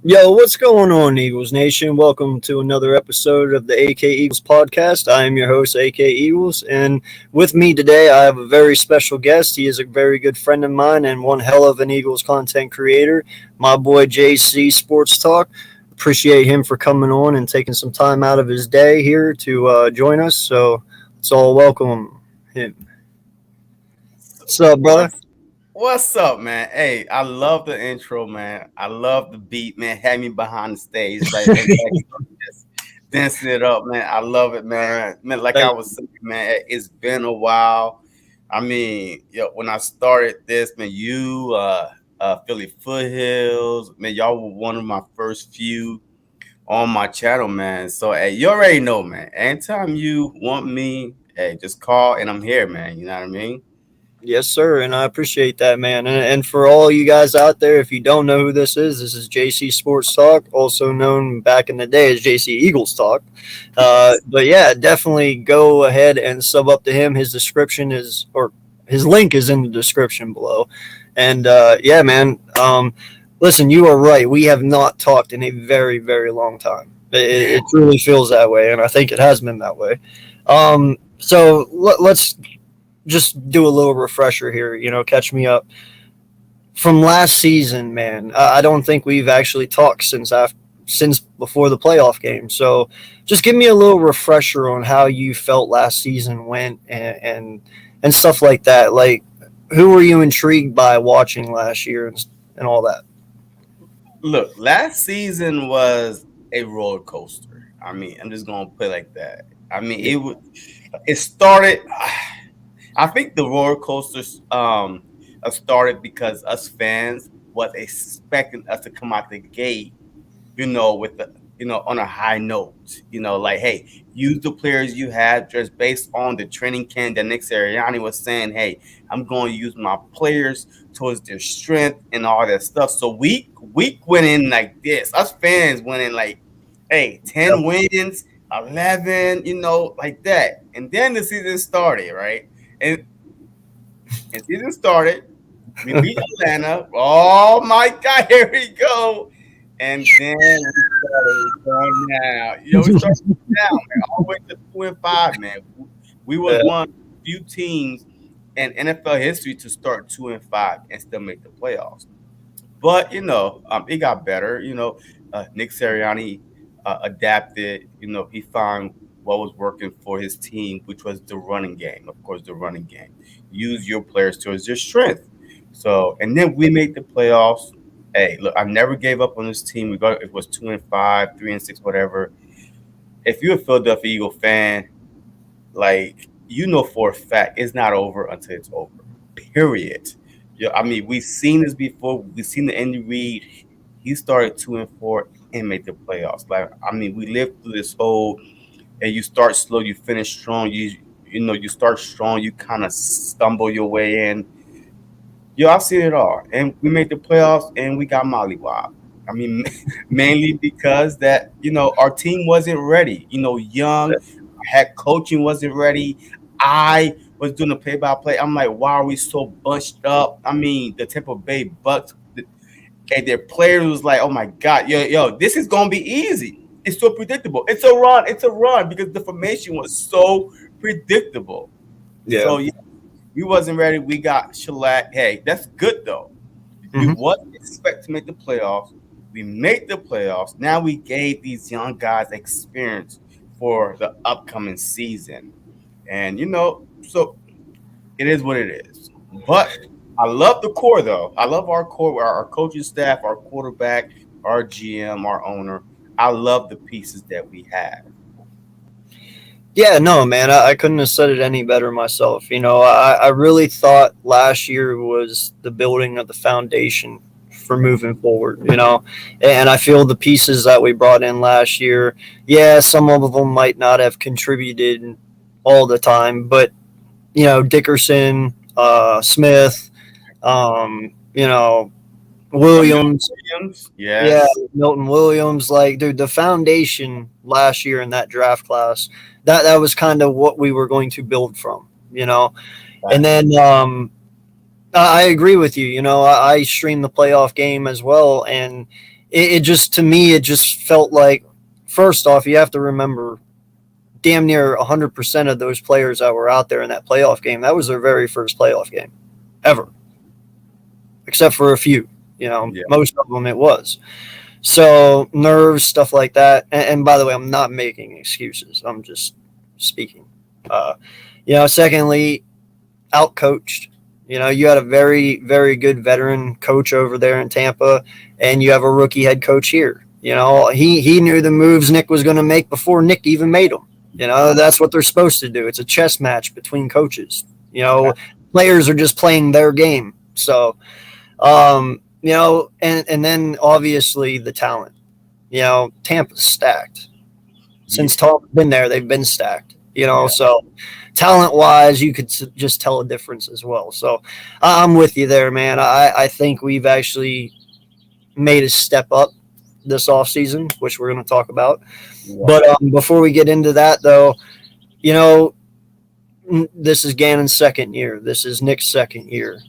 Yo, what's going on, Eagles Nation? Welcome to another episode of the AK Eagles podcast. I am your host, AK Eagles, and with me today, I have a very special guest. He is a very good friend of mine and one hell of an Eagles content creator, my boy JC Sports Talk. Appreciate him for coming on and taking some time out of his day here to join us. So let's all welcome him. What's up, brother? What's up, man? Hey, I love the intro, man. I love the beat, man. Had me behind the stage, like just dancing it up, man. I love it, man. Man, like I was saying, man, it's been a while. I mean, when I started this, man, you, Philly Foothills, man, y'all were one of my first few on my channel, man. So, hey, you already know, man. Anytime you want me, hey, just call and I'm here, man. You know what I mean? Yes, sir, and I appreciate that, man. And for all you guys out there, if you don't know who this is JC Sports Talk, also known back in the day as JC Eagles Talk. But yeah, definitely go ahead and sub up to him. His description is, or his link is in the description below. And yeah, man, listen, you are right. We have not talked in a very, very long time. It truly feels that way, and I think it has been that way. So let's just do a little refresher here, catch me up. From last season, man, I don't think we've actually talked since before the playoff game. So just give me a little refresher on how you felt last season went and stuff like that. Like, who were you intrigued by watching last year and all that? Look, last season was a roller coaster. I mean, I'm just going to put it like that. I mean, it started... I think the roller coasters started because us fans was expecting us to come out the gate, with on a high note. Like, hey, use the players you had just based on the training camp that Nick Sirianni was saying, hey, I'm going to use my players towards their strength and all that stuff. So we went in like this. Us fans went in like, hey, 10 wins, 11, like that. And then the season started, right? And season started. We beat Atlanta. Oh my God, here we go. And then we started going down. We started down, man, all the way to 2-5, man. We were one of the few teams in NFL history to start 2-5 and still make the playoffs. But it got better. Nick Sirianni adapted. He found what was working for his team, which was the running game. Of course, the running game. Use your players towards their strength. So, and then we made the playoffs. Hey, look, I never gave up on this team. It was 2-5, 3-6, whatever. If you're a Philadelphia Eagle fan, like, for a fact, it's not over until it's over. Period. I mean, we've seen this before. We've seen the Andy Reid. He started 2-4 and made the playoffs. Like, I mean, we lived through this whole. And you start slow, you finish strong. You start strong, you kind of stumble your way in. I've seen it all, and we made the playoffs, and we got mollywopped. I mean, mainly because that our team wasn't ready. Young, head coaching wasn't ready. I was doing the play-by-play. I'm like, why are we so bunched up? I mean, the Tampa Bay Bucks and their players was like, oh my God, yo, this is gonna be easy. It's so predictable. It's a run because the formation was so predictable. Yeah. So we wasn't ready. We got shellacked. Hey, that's good though. We wasn't expect to make the playoffs. We made the playoffs. Now we gave these young guys experience for the upcoming season. And so it is what it is. But I love the core though. I love our core, our coaching staff, our quarterback, our GM, our owner. I love the pieces that we have. Yeah, no, man, I couldn't have said it any better myself. I really thought last year was the building of the foundation for moving forward, and I feel the pieces that we brought in last year, yeah, some of them might not have contributed all the time, but, Dickerson, Smith, Milton Williams, Williams, yeah, yes. Milton Williams, like, dude, the foundation last year in that draft class, that was kind of what we were going to build from, and Facts. then I agree with you. I streamed the playoff game as well, and it just, to me, it just felt like, first off, you have to remember, damn near 100% of those players that were out there in that playoff game, that was their very first playoff game ever, except for a few. Yeah. Most of them it was. So nerves, stuff like that. And by the way, I'm not making excuses. I'm just speaking. Uh, secondly, outcoached. You had a very, very good veteran coach over there in Tampa, and you have a rookie head coach here. He knew the moves Nick was going to make before Nick even made them. That's what they're supposed to do. It's a chess match between coaches. Players are just playing their game. So, and then obviously the talent. Tampa's stacked. Yeah. Since Tom's been there, they've been stacked. Yeah. So talent wise, you could just tell a difference as well. So I'm with you there, man. I think we've actually made a step up this offseason, which we're going to talk about. Yeah. But before we get into that, though, you know, this is Gannon's second year. This is Nick's second year.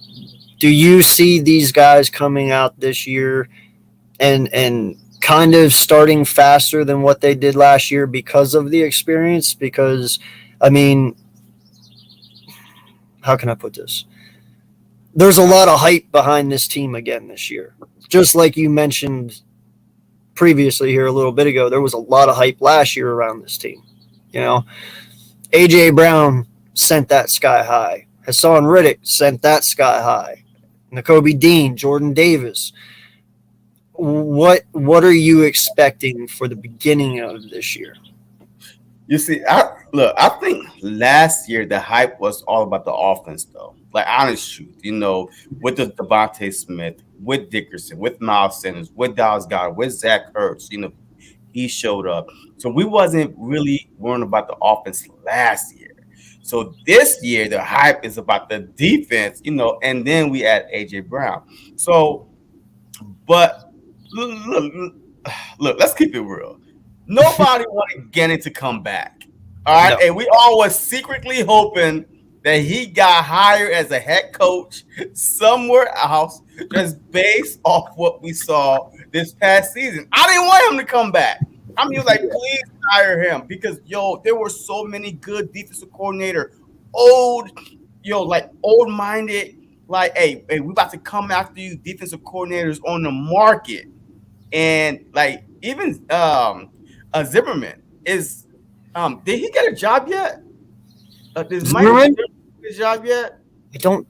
Do you see these guys coming out this year and kind of starting faster than what they did last year because of the experience? Because, I mean, how can I put this? There's a lot of hype behind this team again this year. Just like you mentioned previously here a little bit ago, there was a lot of hype last year around this team. You know, AJ Brown sent that sky high. Hassan Riddick sent that sky high. Nakobe Dean, Jordan Davis. What are you expecting for the beginning of this year? You see, I think last year the hype was all about the offense, though. Like honest truth, with the Devontae Smith, with Dickerson, with Miles Sanders, with Dallas Goddard, with Zach Ertz, he showed up. So we wasn't really worrying about the offense last year. So this year the hype is about the defense, and then we add AJ Brown. So, but look, let's keep it real. Nobody wanted Gannon to come back. All right. No. And we all was secretly hoping that he got hired as a head coach somewhere else just based off what we saw this past season. I didn't want him to come back. I mean, like, please hire him because, there were so many good defensive coordinator, old-minded, like, hey, we about to come after you defensive coordinators on the market. And like even Zimmerman is did he get a job yet? Did Mike Zimmerman? get a job yet? I don't.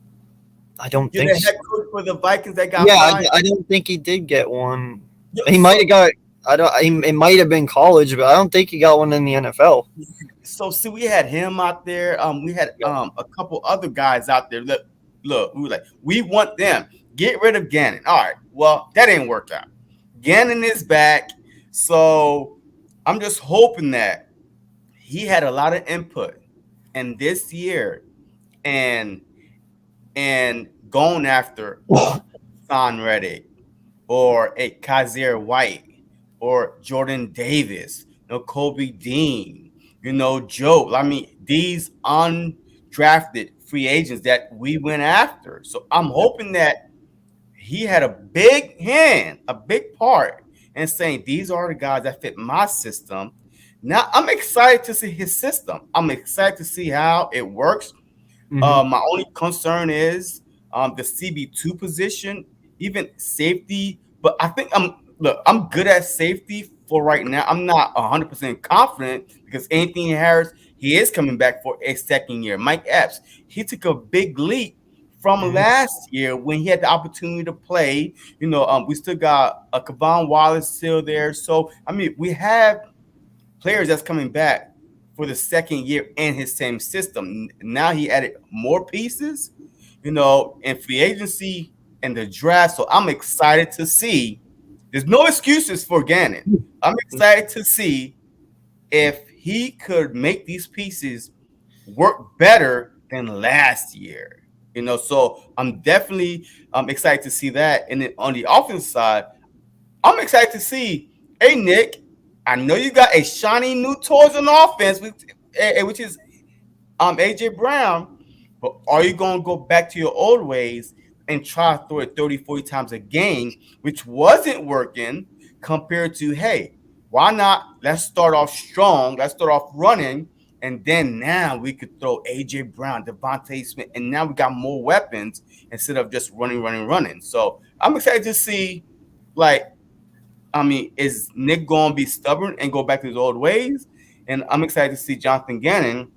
I don't You're think the so. head coach for the Vikings that got Yeah, fired. I don't think he did get one. Yo, He might have got. I don't. It might have been college, but I don't think he got one in the NFL. so see, we had him out there. We had a couple other guys out there. Look, we were like, we want them. Get rid of Gannon. All right. Well, that didn't work out. Gannon is back. So I'm just hoping that he had a lot of input in this year and going after Son Reddick or a Kaiser White or Jordan Davis, Kobe Dean, Joe. I mean, these undrafted free agents that we went after. So I'm hoping that he had a big hand, a big part in saying these are the guys that fit my system. Now I'm excited to see his system. I'm excited to see how it works. Mm-hmm. My only concern is the CB2 position, even safety. But I think I'm good at safety for right now. I'm not 100% confident because Anthony Harris, he is coming back for a second year. Mike Epps, he took a big leap from last year when he had the opportunity to play. We still got a Kavon Wallace still there. So I mean, we have players that's coming back for the second year in his same system. Now he added more pieces, you know, in free agency and the draft. So I'm excited to see. There's no excuses for Gannon. I'm excited to see if he could make these pieces work better than last year. You know, so I'm definitely excited to see that. And then on the offense side, I'm excited to see. Hey Nick, I know you got a shiny new toys on offense, which is AJ Brown, but are you going to go back to your old ways and try to throw it 30, 40 times a game, which wasn't working, compared to, hey, why not? Let's start off strong. Let's start off running. And then now we could throw AJ Brown, Devontae Smith, and now we got more weapons instead of just running. So I'm excited to see, like, I mean, is Nick going to be stubborn and go back to his old ways? And I'm excited to see Jonathan Gannon.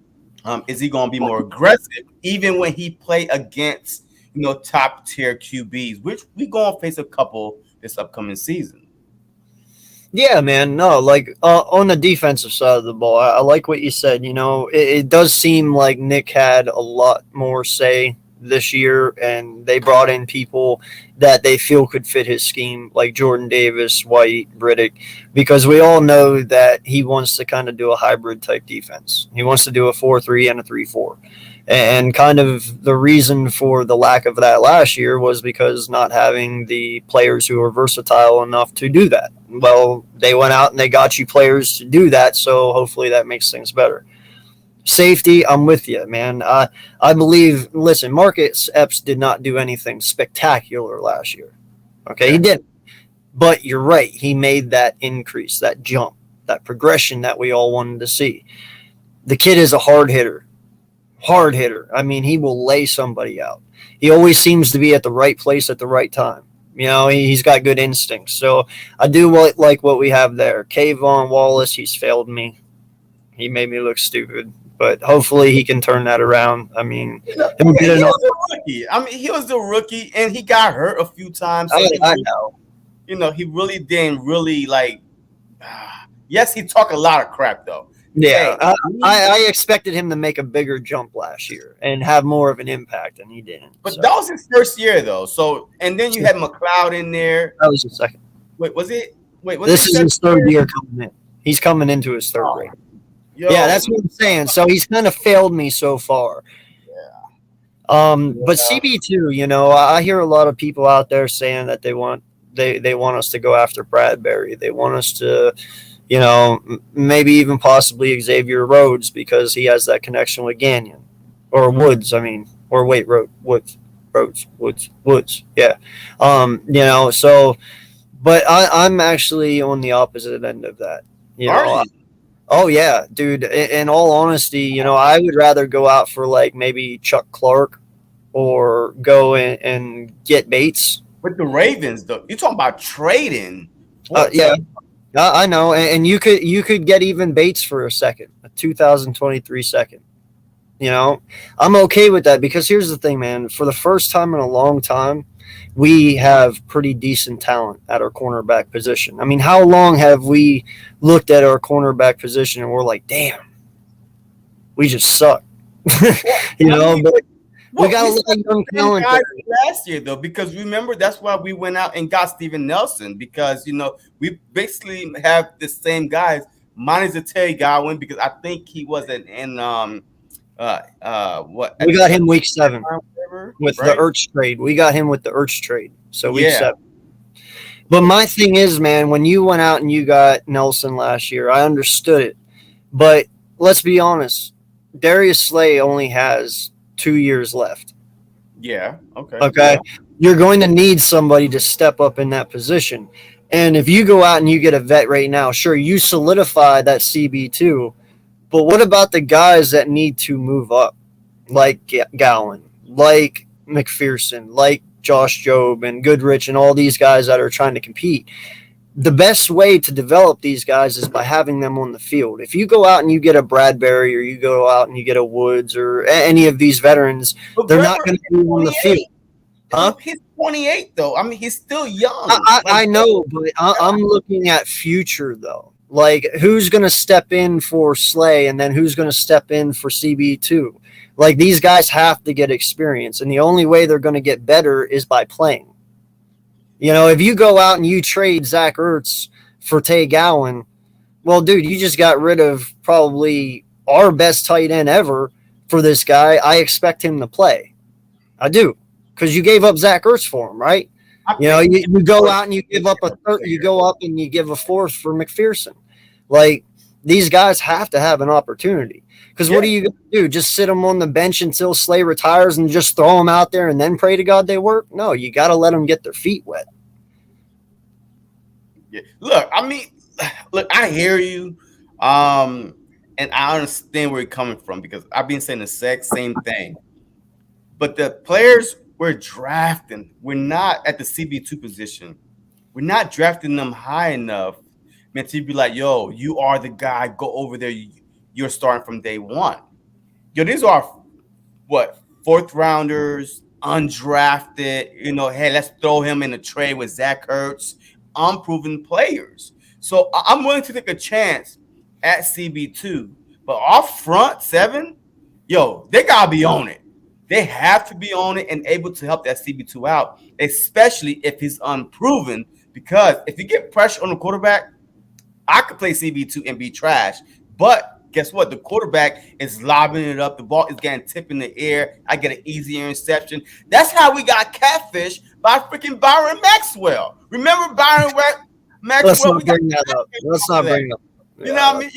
Is he going to be more aggressive, even when he play against, you know, top tier QBs, which we going to face a couple this upcoming season? Yeah, man. No, like on the defensive side of the ball, I like what you said. You know, it does seem like Nick had a lot more say this year, and they brought in people that they feel could fit his scheme, like Jordan Davis, White, Riddick, because we all know that he wants to kind of do a hybrid type defense. He wants to do a 4-3 and a 3-4. And kind of the reason for the lack of that last year was because not having the players who are versatile enough to do that. Well, they went out and they got you players to do that, so hopefully that makes things better. Safety, I'm with you, man. I believe, listen, Marcus Epps did not do anything spectacular last year. Okay, he didn't. But you're right. He made that increase, that jump, that progression that we all wanted to see. The kid is a hard hitter. Hard hitter. I mean, he will lay somebody out. He always seems to be at the right place at the right time. You know, he's got good instincts. So I do like what we have there. Kayvon Wallace, he's failed me. He made me look stupid. But hopefully he can turn that around. I mean, he was a rookie. I mean, he was the rookie, and he got hurt a few times. So I know. You know, he really didn't really like. Yes, he talked a lot of crap though. Yeah, hey, I expected him to make a bigger jump last year and have more of an impact, and he didn't. But that was his first year though. So, and then you had McLeod in there. That was his second. Wait, was it? Wait, was this is his third year coming in. He's coming into his third grade. Yo, yeah, that's what I'm saying. So he's kind of failed me so far. Yeah. But CB2, you know, I hear a lot of people out there saying that they want us to go after Bradbury. They want us to, you know, maybe even possibly Xavier Rhodes because he has that connection with Gagnon or Woods. I mean, or wait, Woods. Yeah. You know, so, but I'm actually on the opposite end of that. You know. Oh yeah, dude. In all honesty, you know, I would rather go out for like maybe Chuck Clark or go and get Bates. With the Ravens, though, you're talking about trading. Yeah, I know, and you could get even Bates for a 2023 second. You know, I'm okay with that because here's the thing, man. For the first time in a long time, we have pretty decent talent at our cornerback position. I mean, how long have we looked at our cornerback position and we're like, damn, we just suck. You know, but we got a lot of young talent last year, though, because remember, that's why we went out and got Steven Nelson because, you know, we basically have the same guys, minus the Terry Godwin, because I think he wasn't in what we got him week 7 with the Ertz trade. We got him with the Ertz trade. So week 7. But my thing is, man, when you went out and you got Nelson last year, I understood it. But let's be honest, Darius Slay only has 2 years left. Yeah. Okay. Okay. Yeah. You're going to need somebody to step up in that position. And if you go out and you get a vet right now, sure, you solidify that CB2. But what about the guys that need to move up, like Gowan, like McPherson, like Josh Jobe and Goodrich and all these guys that are trying to compete? The best way to develop these guys is by having them on the field. If you go out and you get a Bradbury or you go out and you get a Woods or any of these veterans, they're not going to be on the field. Huh? He's 28, though. I mean, he's still young. I know, but I'm looking at future, though. Like, who's going to step in for Slay and then who's going to step in for CB2? Like, these guys have to get experience, and the only way they're going to get better is by playing. You know, if you go out and you trade Zach Ertz for Tay Gowan, well, dude, you just got rid of probably our best tight end ever for this guy. I expect him to play. I do, because you gave up Zach Ertz for him, right? I You know, think you go out and you give up a third, you go up and you give a fourth for McPherson. Like, these guys have to have an opportunity. Because what are you going to do? Just sit them on the bench until Slay retires and just throw them out there and then pray to God they work? No, you got to let them get their feet wet. Yeah. Look, I mean, look, I hear you. And I understand where you're coming from because I've been saying the exact same thing. But the players we're drafting, we're not at the CB2 position. We're not drafting them high enough, man, to be like, yo, you are the guy, go over there. You're starting from day one. Yo, these are what, fourth rounders, undrafted, you know, hey, let's throw him in a trade with Zach Ertz, unproven players. So I'm willing to take a chance at CB2. But our front seven, yo, they got to be on it. They have to be on it and able to help that CB2 out, especially if he's unproven. Because if you get pressure on the quarterback, I could play CB2 and be trash. But guess what? The quarterback is lobbing it up. The ball is getting tipped in the air. I get an easy interception. That's how we got catfish by freaking Byron Maxwell. Remember Byron Maxwell? Let's not bring that up. Let's not bring up. You know what I mean?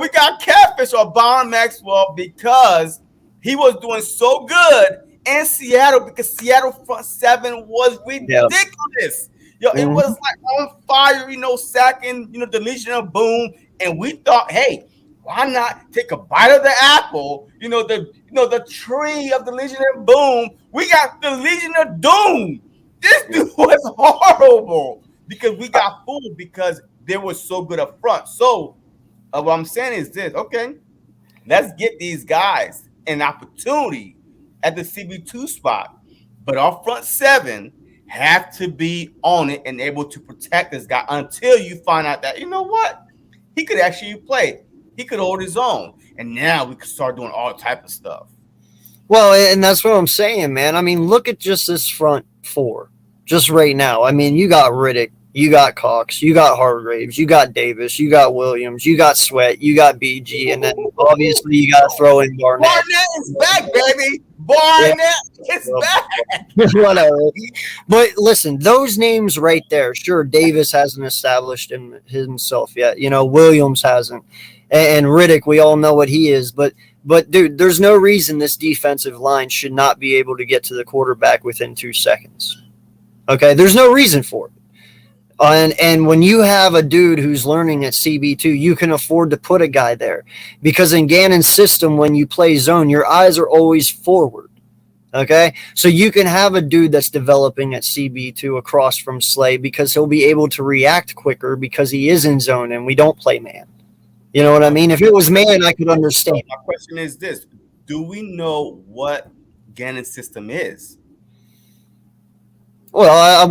We got catfish on Byron Maxwell because he was doing so good in Seattle because Seattle front seven was ridiculous. It was like on fire, sacking, the Legion of Boom. And we thought, hey, why not take a bite of the apple? The tree of the Legion of Boom. We got the Legion of Doom. This dude was horrible because we got fooled because they were so good up front. So what I'm saying is this, okay, let's get these guys an opportunity at the CB2 spot. But our front seven have to be on it and able to protect this guy until you find out that, you know what? He could actually play. He could hold his own. And now we could start doing all type of stuff. Well, and that's what I'm saying, man. I mean, look at just this front four. Just right now. I mean, you got Riddick, you got Cox, you got Hargraves, you got Davis, you got Williams, you got Sweat, you got BG, and then obviously you got to throw in Barnett. Barnett is back, baby. Barnett is back. Whatever. But listen, those names right there, sure, Davis hasn't established himself yet. Williams hasn't. And Riddick, we all know what he is. But dude, there's no reason this defensive line should not be able to get to the quarterback within 2 seconds. Okay? There's no reason for it. And when you have a dude who's learning at CB2, you can afford to put a guy there. Because in Gannon's system, when you play zone, your eyes are always forward. Okay? So you can have a dude that's developing at CB2 across from Slay because he'll be able to react quicker because he is in zone and we don't play man. You know what I mean? If it was man, I could understand. My question is this. Do we know what Gannon's system is? Well, I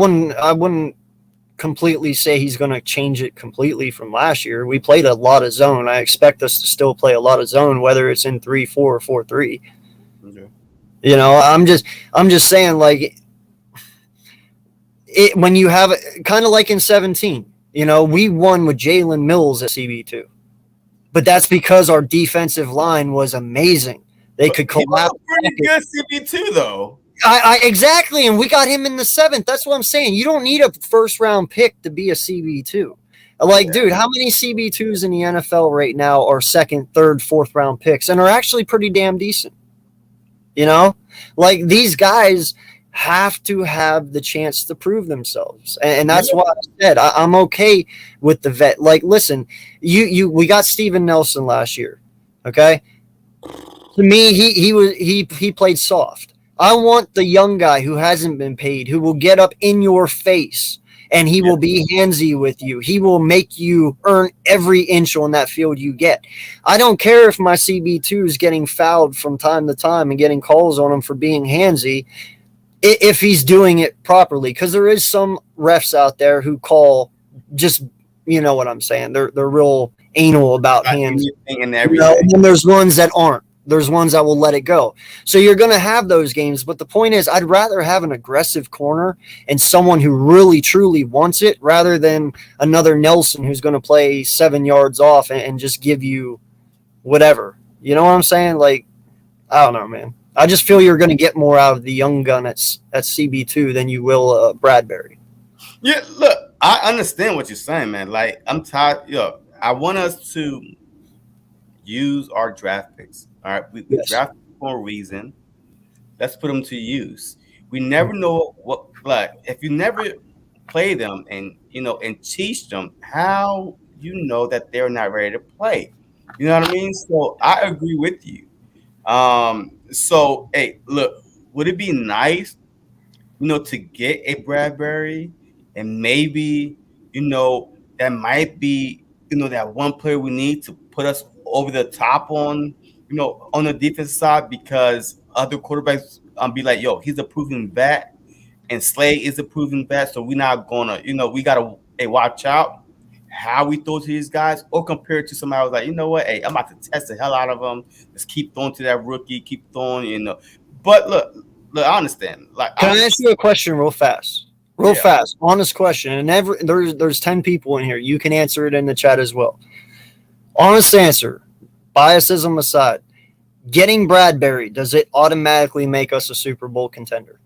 wouldn't completely say he's going to change it completely from last year. We played a lot of zone. I expect us to still play a lot of zone, whether it's in 3-4 or 4-3. Okay. I'm just saying, like, it when you have it kind of like in 17. We won with Jalen Mills at CB2, but that's because our defensive line was amazing. They could collapse. Pretty good CB2 though. I exactly, and we got him in the 7th. That's what I'm saying. You don't need a first-round pick to be a CB2. Like, dude, how many CB2s in the NFL right now are second, third, fourth-round picks and are actually pretty damn decent? Like, these guys have to have the chance to prove themselves, and that's why I said I'm okay with the vet. Like, listen, we got Steven Nelson last year, okay? To me, he played soft. I want the young guy who hasn't been paid, who will get up in your face, and he will be handsy with you. He will make you earn every inch on that field you get. I don't care if my CB2 is getting fouled from time to time and getting calls on him for being handsy if he's doing it properly, because there is some refs out there who call just, you know what I'm saying. They're real anal about Got hands, anything and you know. And everything. then there's ones that aren't. There's ones that will let it go. So you're going to have those games, but the point is, I'd rather have an aggressive corner and someone who really truly wants it rather than another Nelson who's going to play 7 yards off and just give you whatever. You know what I'm saying? Like, I don't know, man. I just feel you're going to get more out of the young gun at CB2 than you will Bradbury. Yeah, look, I understand what you're saying, man. Like, I'm tired. Yo, I want us to use our draft picks. All right, we Yes. draft for a reason. Let's put them to use. We never know what, like, if you never play them and and teach them, how you know that they're not ready to play. You know what I mean? So I agree with you. So hey, look, would it be nice, to get a Bradbury and maybe, that might be, that one player we need to put us over the top on, on the defense side because other quarterbacks be like, yo, he's a proven vet and Slay is a proven vet. So we're not gonna, we gotta watch out how we throw to these guys or compare it to somebody who's like, you know what, hey, I'm about to test the hell out of them. Let's keep throwing to that rookie, keep throwing. But look, I understand. Like, Can I ask you a question real fast? Real yeah. fast, honest question, and there's 10 people in here. You can answer it in the chat as well. Honest answer, biasism aside. Getting Bradbury, does it automatically make us a Super Bowl contender?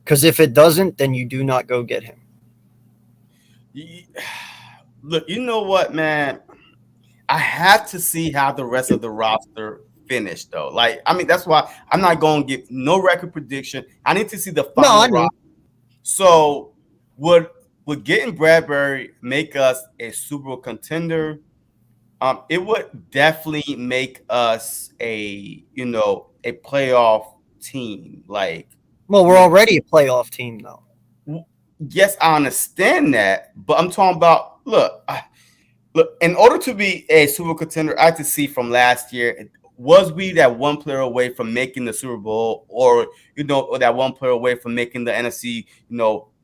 Because if it doesn't, then you do not go get him. Look, you know what, man? I have to see how the rest of the roster finished, though. Like, I mean, that's why I'm not going to give no record prediction. I need to see the No, I final know. roster. So, would getting Bradbury make us a Super Bowl contender? It would definitely make us a playoff team. Like, Well, we're with already a playoff team, though. yes, I understand that, but I'm talking about look. In order to be a Super Bowl contender, I have to see from last year. Was we that one player away from making the Super Bowl, or or that one player away from making the NFC,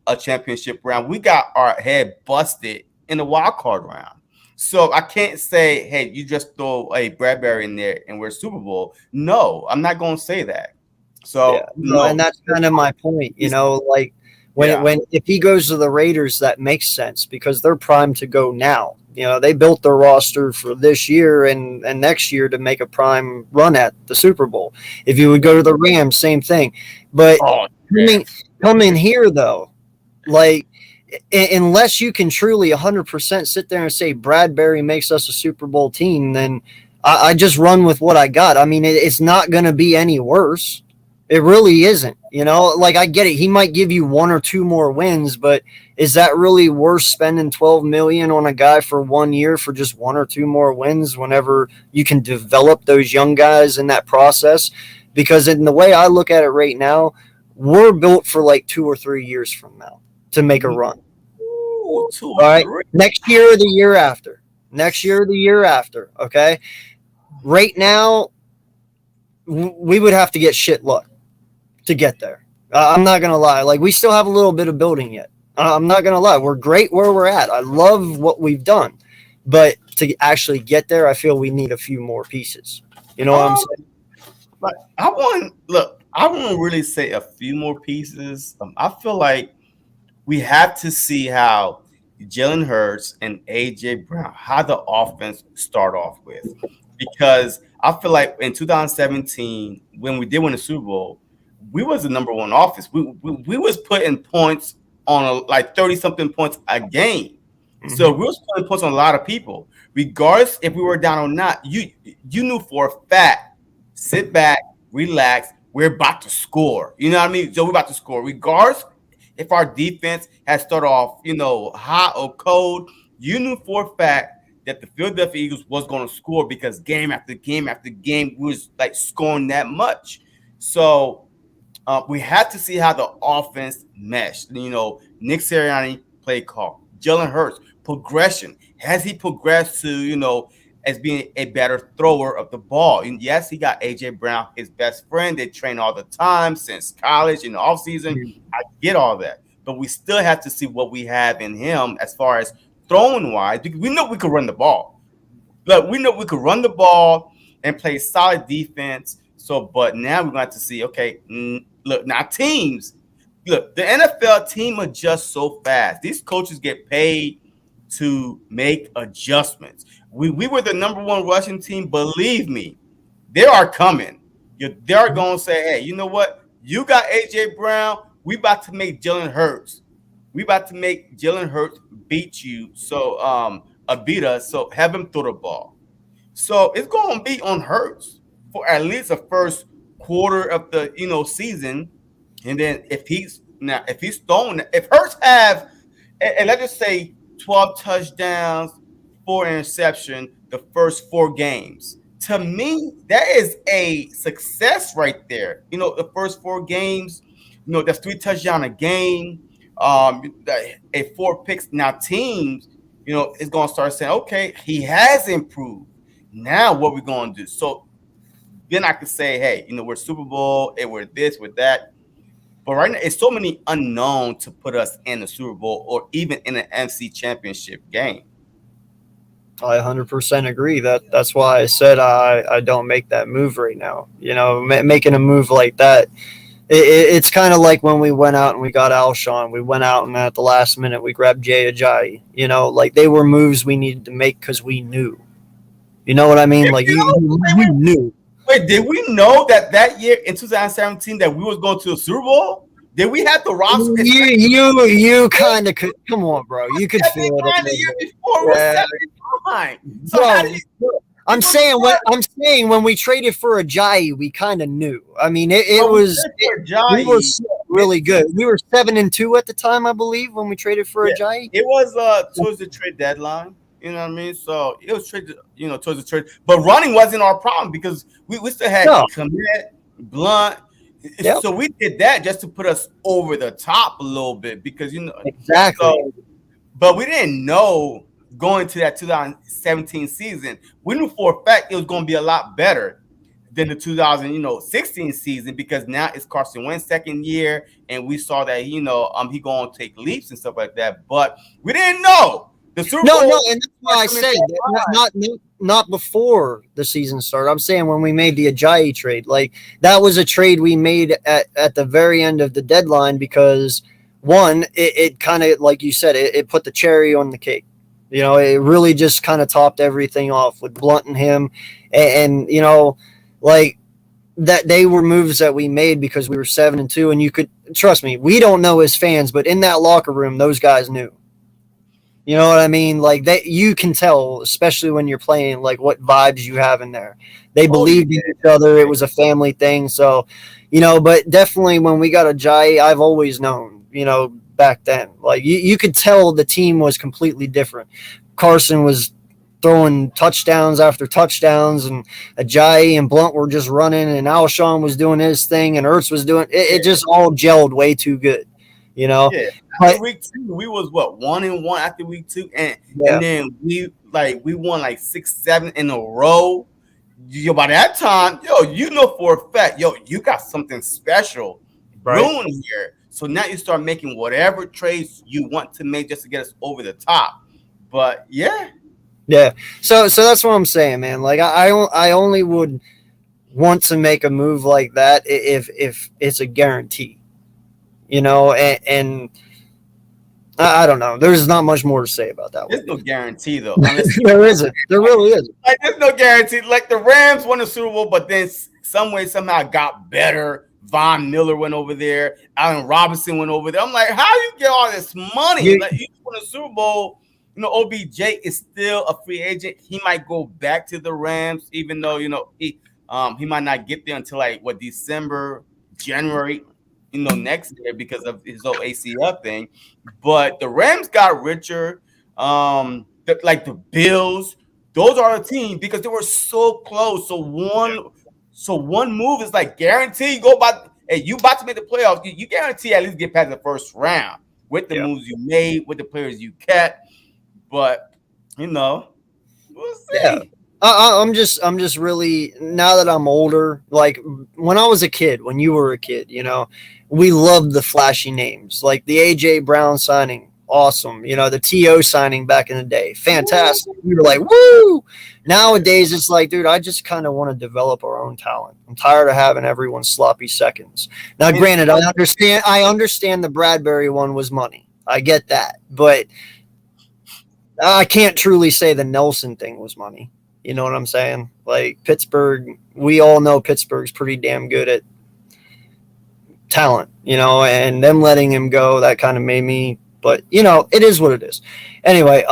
a championship round? We got our head busted in the wild card round. So I can't say, hey, you just throw a Bradbury in there and we're Super Bowl. No, I'm not going to say that. Yeah, So no, and no, that's kind of my point. Like yeah. when if he goes to the Raiders, that makes sense because they're primed to go now. They built their roster for this year and next year to make a prime run at the Super Bowl. If you would go to the Rams, same thing. But Oh, coming coming here though, like unless you can truly 100% sit there and say Bradbury makes us a Super Bowl team, then I just run with what I got. I mean, it's not going to be any worse. It really isn't. Like I get it. He might give you one or two more wins, but is that really worth spending 12 million on a guy for 1 year for just one or two more wins whenever you can develop those young guys in that process? Because in the way I look at it right now, we're built for like 2 or 3 years from now to make a run. Ooh, two All or right. three. Next year or the year after. Next year or the year after. Okay. Right now, we would have to get shit luck to get there. I'm not gonna lie. Like we still have a little bit of building yet. I'm not gonna lie. We're great where we're at. I love what we've done, but to actually get there, I feel we need a few more pieces. You know what I'm Um, saying? Like I want look, I want to really say a few more pieces. I feel like we have to see how Jalen Hurts and AJ Brown, how the offense start off with, because I feel like in 2017 when we did win the Super Bowl, we was the number one offense. We was putting points on like 30 something points a game. So Mm-hmm. we was putting points on a lot of people, regardless if we were down or not. You knew for a fact, sit back, relax. We're about to score. You know what I mean? So we're about to score, regardless if our defense has started off, hot or cold. You knew for a fact that the Philadelphia Eagles was going to score because game after game after game we was like scoring that much. So we had to see how the offense meshed. Nick Sirianni play call, Jalen Hurts progression. Has he progressed to as being a better thrower of the ball? And yes, he got AJ Brown, his best friend. They train all the time since college in the offseason. I get all that, but we still have to see what we have in him as far as throwing wise, because we know we could run the ball. Look, we know we could run the ball and play solid defense. So, but now we're going to have to see, okay, look, now teams, look, the NFL team adjusts so fast. These coaches get paid to make adjustments. We were the number one rushing team. Believe me, they are coming. They're going to say, hey, you know what? You got A.J. Brown. We about to make Jalen Hurts. We about to make Jalen Hurts beat you. So, beat us. So have him throw the ball. So it's going to be on Hurts for at least the first quarter of the season, and then if he's throwing, if Hurts have, and let's just say 12 touchdowns, 4 interception the first 4 games. To me, that is a success right there. The first 4 games, that's 3 touchdowns a game, a 4 picks. Now teams, is going to start saying, okay, he has improved. Now what we're going to do? So then I could say, hey, we're Super Bowl and we're this, we're that. But right now, it's so many unknown to put us in the Super Bowl or even in an NFC Championship game. I 100% agree. That's why I said I don't make that move right now. Making a move like that, it's kind of like when we went out and we got Alshon. We went out and at the last minute we grabbed Jay Ajayi. Like they were moves we needed to make because we knew. You know what I mean? Like you knew. Wait, did we know that year in 2017 that we was going to the Super Bowl? Did we have the roster? You kind of could. Come on, bro. You could feel it. The year before, we're 7 behind. So bro, I'm saying when we traded for Ajayi, we kind of knew. I mean, we were really good. We were 7-2 at the time, I believe, when we traded for Ajayi. It was towards the trade deadline. You know what I mean? So it was traded, towards the trade. But running wasn't our problem because we still had Commit, Blunt. Yep. So we did that just to put us over the top a little bit because exactly. So, but we didn't know going to that 2017 season. We knew for a fact it was going to be a lot better than the 2016 season because now it's Carson Wentz's second year, and we saw that he going to take leaps and stuff like that. But we didn't know. The Super Bowl, and that's why I say not before the season started. I'm saying when we made the Ajayi trade, like that was a trade we made at the very end of the deadline because one, it kind of like you said, it put the cherry on the cake. It really just kind of topped everything off with Blunt and him, and like that they were moves that we made because we were 7-2, and you could trust me. We don't know as fans, but in that locker room, those guys knew. You know what I mean? Like that, you can tell, especially when you're playing, like what vibes you have in there. They believed in each other. It was a family thing. So, but definitely when we got Ajayi, I've always known, back then, like you could tell the team was completely different. Carson was throwing touchdowns after touchdowns, and Ajayi and Blunt were just running, and Alshon was doing his thing, and Ertz was doing it. It just all gelled way too good. Yeah. After week 2, we was 1-1 after week 2, and then we won like 6-7 in a row. By that time, for a fact, you got something special brewing here. So now you start making whatever trades you want to make just to get us over the top. But yeah. So that's what I'm saying, man. Like I only would want to make a move like that if it's a guarantee. And I don't know. There's not much more to say about that. There's no guarantee, though. There isn't. There really isn't. Like, there's no guarantee. Like, the Rams won the Super Bowl, but then somehow got better. Von Miller went over there. Allen Robinson went over there. I'm like, how you get all this money? You won the Super Bowl. OBJ is still a free agent. He might go back to the Rams, even though, he might not get there until, December, January. Next year because of his whole ACL thing. But the Rams got richer. The Bills, those are a team because they were so close. So one move is like guarantee you go by. Hey, you about to make the playoffs. You guarantee at least get past the first round with the moves you made, with the players you kept. But we'll see. Yeah. I'm just really, now that I'm older, like when I was a kid, when you were a kid, we loved the flashy names, like the A.J. Brown signing, awesome. You know, the TO signing back in the day, fantastic. We were like, woo. Nowadays, it's like, dude, I just kind of want to develop our own talent. I'm tired of having everyone sloppy seconds. Now, And granted, I understand the Bradbury one was money. I get that, but I can't truly say the Nelson thing was money. You know what I'm saying? Like Pittsburgh, we all know Pittsburgh's pretty damn good at talent, you know, and them letting him go, that kind of made me, but you know, it is what it is. Anyway,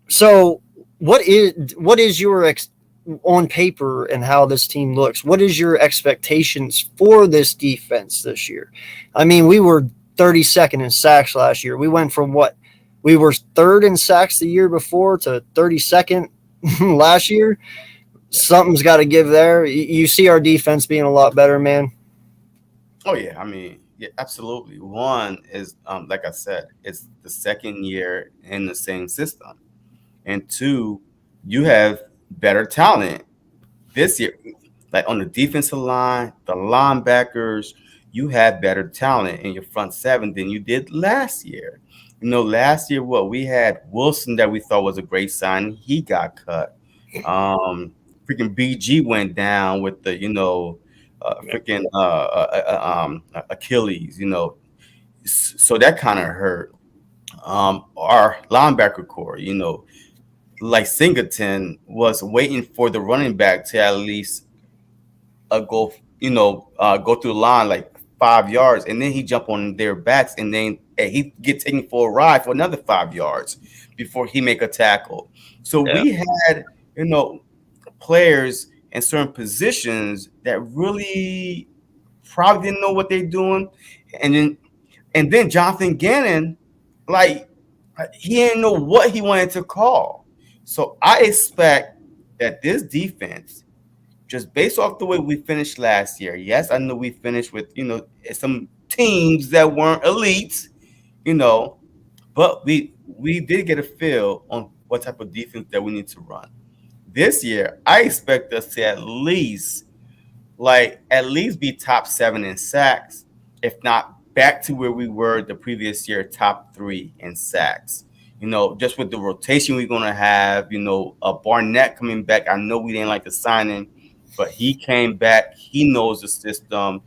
so what is your on paper and how this team looks? What is your expectations for this defense this year? I mean, we were 32nd in sacks last year. We went from what we were third in sacks the year before to 32nd last year. Something's got to give there. You see our defense being a lot better, man. oh yeah, I mean, yeah, absolutely. One is like I said, it's the second year in the same system, and two, you have better talent this year. Like on the defensive line, the linebackers, you have better talent in your front seven than you did last year. You know, last year, what we had Wilson that we thought was a great sign, he got cut. Freaking BG went down with the, freaking Achilles. So that kind of hurt. Our linebacker core, like Singleton was waiting for the running back to at least go through the line like 5 yards, and then he jump on their backs, and then he get taken for a ride for another 5 yards before he make a tackle. So Yeah. we had, players in certain positions that really probably didn't know what they're doing, and then Jonathan Gannon, like he didn't know what he wanted to call. So I expect that this defense, just based off the way we finished last year. Yes, I know we finished with, some teams that weren't elite, you know, but we did get a feel on what type of defense that we need to run. This year, I expect us to at least be top seven in sacks, if not back to where we were the previous year, top three in sacks. Just with the rotation we're gonna have, Barnett coming back. I know we didn't like the signing, but he came back. He knows the system.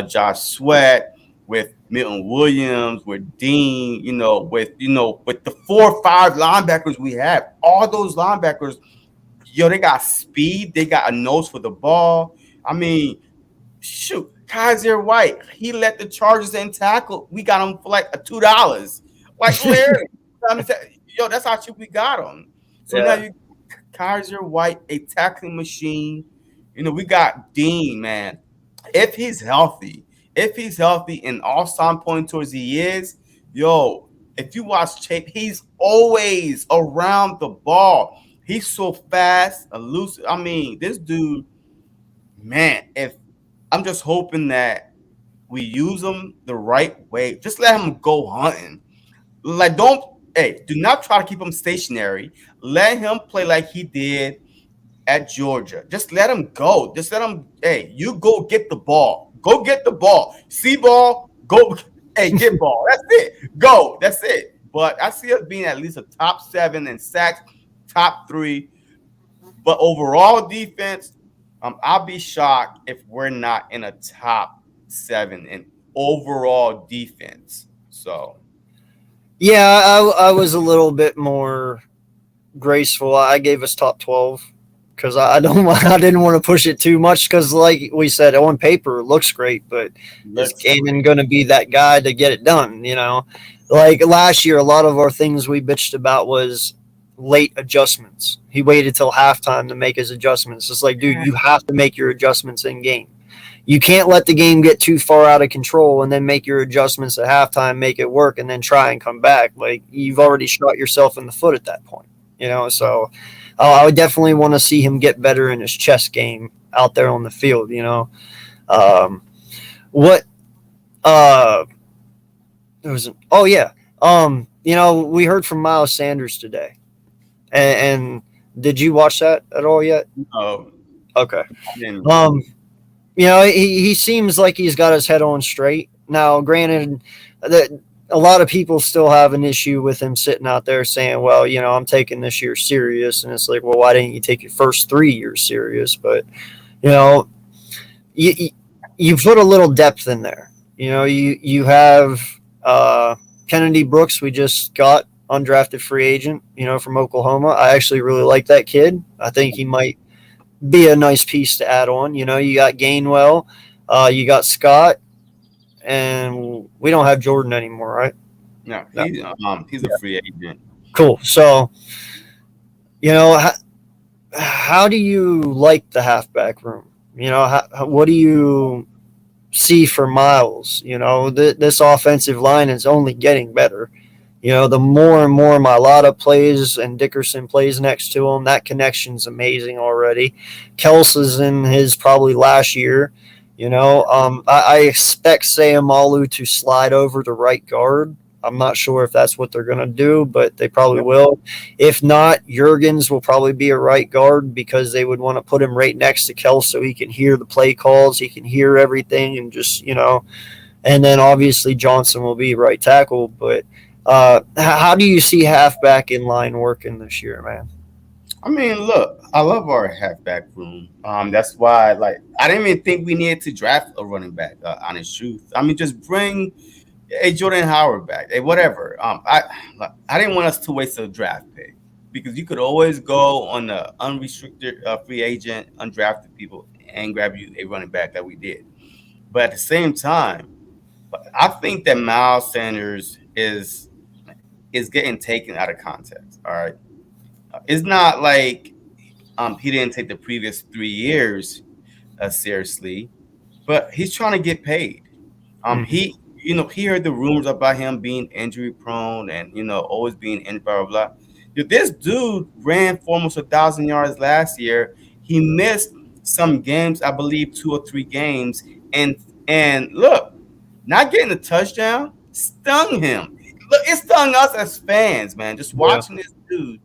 Josh Sweat with Milton Williams, with Dean, with the 4 or 5 linebackers we have. All those linebackers, they got speed. They got a nose for the ball. I mean, shoot, Kaiser White, he let the Chargers in tackle. We got him for like $2. Like, Larry, that's how cheap we got him. So now Yeah. you Kaiser White, a tackling machine. We got Dean, man. If he's healthy and all sign point towards he is, if you watch tape, he's always around the ball. He's so fast, elusive. I mean, this dude, man, if I'm just hoping that we use him the right way. Just let him go hunting. Like, do not try to keep him stationary. Let him play like he did at Georgia. Just let him go. Just let him, you go get the ball. Go get the ball. See ball, go, get ball. That's it. Go. That's it. But I see us being at least a top 7 in sacks, top 3. But overall defense, I'll be shocked if we're not in a top 7 in overall defense. So Yeah, I was a little bit more graceful. I gave us top 12 because I don't I didn't want to push it too much because, like we said, on paper it looks great, but is let's Gannon going to be that guy to get it done? Like last year, a lot of our things we bitched about was late adjustments. He waited till halftime to make his adjustments. It's like, dude, you have to make your adjustments in game. You can't let the game get too far out of control and then make your adjustments at halftime, make it work, and then try and come back. Like you've already shot yourself in the foot at that point. So I would definitely want to see him get better in his chess game out there on the field. What it was? Oh yeah. We heard from Miles Sanders today, and did you watch that at all yet? um, Okay. and He seems like he's got his head on straight. Now, granted, that a lot of people still have an issue with him sitting out there saying, well, I'm taking this year serious. And it's like, well, why didn't you take your first 3 years serious? But, you know, you, you put a little depth in there. You have Kennedy Brooks, we just got undrafted free agent, from Oklahoma. I actually really like that kid. I think he might be a nice piece to add on. You got Gainwell, you got Scott, and we don't have Jordan anymore, right? No, No. he's a free agent. Cool. So, you know, how do you like the halfback room? What do you see for Miles? This offensive line is only getting better. The more and more Mailata plays and Dickerson plays next to him, that connection's amazing already. Kels in his probably last year. I expect Sayamalu to slide over to right guard. I'm not sure if that's what they're going to do, but they probably Yep. will. If not, Jurgens will probably be a right guard because they would want to put him right next to Kels so he can hear the play calls, he can hear everything, and just, and then obviously Johnson will be right tackle. But how do you see halfback in line working this year, man? I mean, look, I love our halfback room. That's why, like, I didn't even think we needed to draft a running back. Honest truth. I mean, just bring a Jordan Howard back, a whatever. I didn't want us to waste a draft pick because you could always go on the unrestricted free agent, undrafted people, and grab you a running back that we did. But at the same time, I think that Miles Sanders is getting taken out of context. All right, it's not like he didn't take the previous 3 years seriously, but he's trying to get paid. Mm-hmm. He heard the rumors about him being injury prone and always being in blah blah blah. This dude ran for almost 1,000 yards last year. He missed some games, I believe 2 or 3 games, and look, not getting a touchdown stung him. Look, it stung us as fans, man. Just Yeah. watching this dude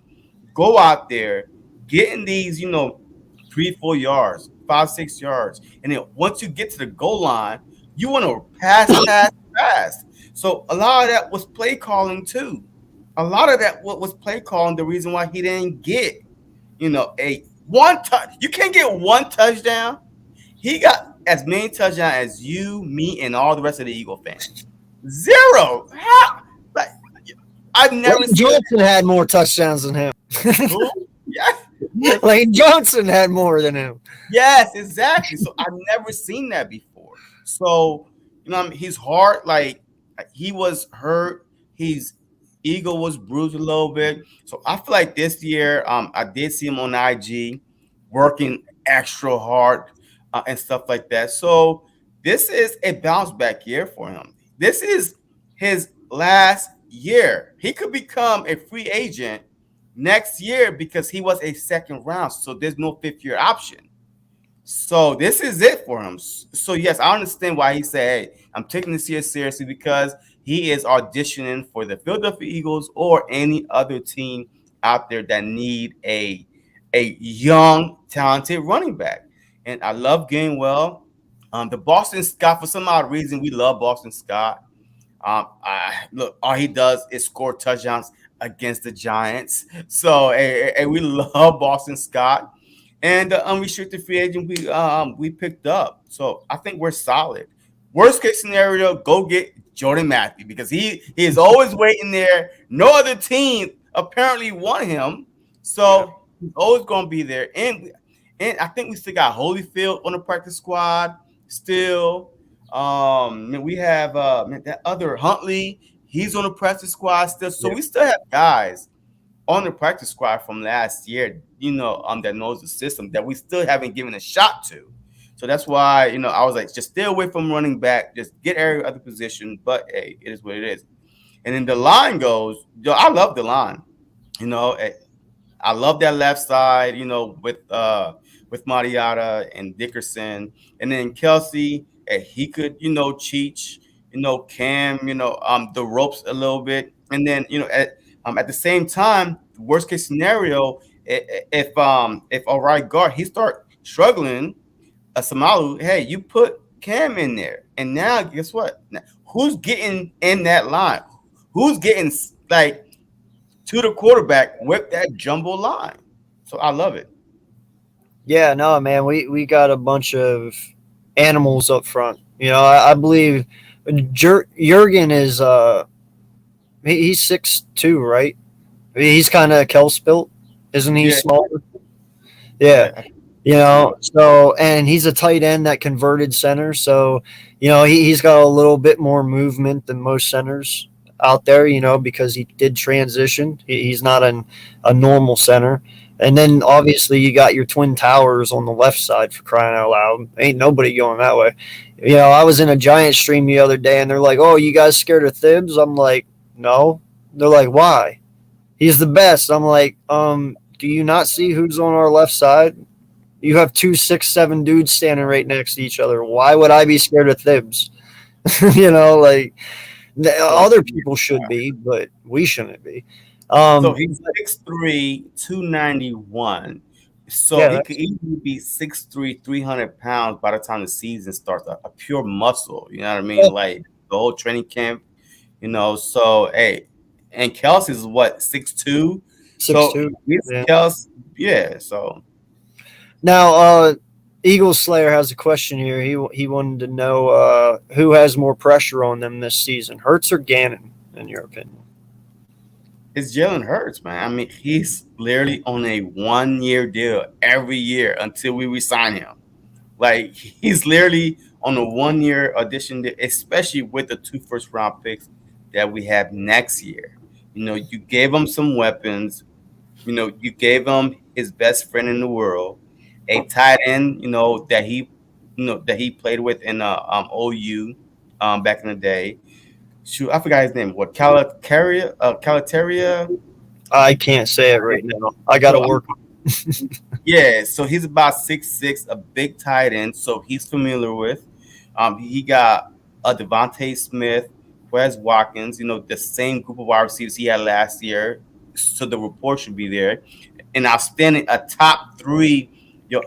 go out there, getting these, 3, 4 yards, 5, 6 yards, and then once you get to the goal line, you want to pass. So a lot of that was play calling too. A lot of that was play calling. The reason why he didn't get, a one touch. You can't get one touchdown. He got as many touchdowns as you, me, and all the rest of the Eagle fans. Zero. How? Like, I've never Lane seen Johnson had more touchdowns than him. who. Yeah. Lane Johnson had more than him. Yes, exactly. So I've never seen that before. So he's hard. Like he was hurt. His ego was bruised a little bit. So I feel like this year, I did see him on IG working extra hard and stuff like that. So this is a bounce back year for him. This is his last year. He could become a free agent next year because he was a second round. So there's no fifth-year option. So this is it for him. So yes, I understand why he said, "Hey, I'm taking this year seriously because he is auditioning for the Philadelphia Eagles or any other team out there that need a young, talented running back." And I love Gainwell. The Boston Scott, for some odd reason, we love Boston Scott. Look, all he does is score touchdowns against the Giants. So, and we love Boston Scott and the unrestricted free agent we picked up. So I think we're solid. Worst case scenario, go get Jordan Matthew because he is always waiting there. No other team apparently want him, Yeah. so he's always going to be there. And I think we still got Holyfield on the practice squad still. We have that other Huntley. He's on the practice squad still. So Yeah. we still have guys on the practice squad from last year, that knows the system that we still haven't given a shot to. So that's why, I was like, just stay away from running back, just get every other position. But hey, it is what it is. And then the line goes, I love the line. You know, I love that left side, with Mariota and Dickerson. And then Kelsey, he could, cheat, Cam, the ropes a little bit. And then, at the same time, worst case scenario, if a right guard he start struggling, a Samalu, hey, you put Cam in there, and now guess what? Now, who's getting in that line? who's getting like to the quarterback with that jumbo line. So I love it. Yeah, no, man, we got a bunch of animals up front. I believe Jurgen is he's 6'2", right? He's kind of Kels built, isn't he? Yeah, Smaller. Yeah, yeah, yeah. so and he's a tight end that converted center, so he's got a little bit more movement than most centers out there, because he did transition. He's not a normal center. And then obviously you got your twin towers on the left side, for crying out loud. Ain't nobody going that way. I was in a Giant stream the other day and they're like, "Oh, you guys scared of Thibs?" I'm like, "No." They're like, "Why? He's the best." I'm like, do you not see who's on our left side? You have 2, 6, 7 dudes standing right next to each other. Why would I be scared of Thibs? Like So, other people should be, but we shouldn't be. so Um, he's 6'3", 291. So yeah, he could easily be 6'3", 300 pounds by the time the season starts. A pure muscle, you know what I mean? Like the whole training camp, So hey, and Kelsey is what, 6'2"? six So two. this Yeah. Kelsey, yeah. So Now, Eagle Slayer has a question here. He wanted to know who has more pressure on them this season, Hurts or Gannon, in your opinion? it's Jalen Hurts, man. I mean, he's literally on a 1 year deal every year until we resign him. Like he's literally on a 1 year audition, especially with the 2 first-round picks that we have next year. You gave him some weapons. You gave him his best friend in the world, a tight end. That he played with in OU back in the day. Shoot, I forgot his name. What Calateria? I can't say it right now. I got So to work. yeah, so he's about 6'6", a big tight end, so he's familiar with. He got a Devontae Smith, Wes Watkins, the same group of wide receivers he had last year. So the report should be there. And outstanding, a top three.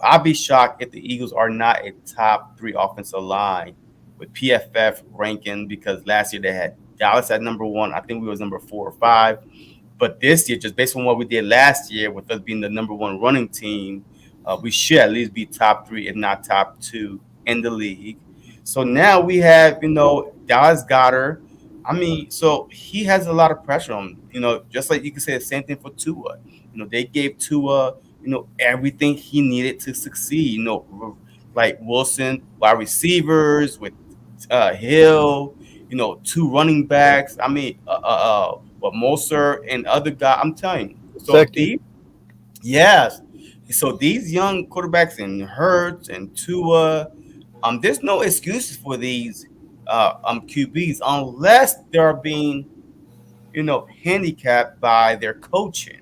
I'll be shocked if the Eagles are not a top three offensive line with PFF ranking, because last year they had Dallas at number one. I think we was number 4 or 5. But this year, just based on what we did last year, with us being the number one running team, we should at least be top three, if not top two, in the league. So now we have, Dallas Goddard. I mean, so he has a lot of pressure on him. Just like you can say the same thing for Tua. They gave Tua, everything he needed to succeed. Like Wilson, wide receivers with Hill, two running backs. I mean, but Moser and other guy. I'm telling you. So Second. these, yes. So these young quarterbacks in Hurts and Tua, there's no excuses for these QBs unless they're being, handicapped by their coaching.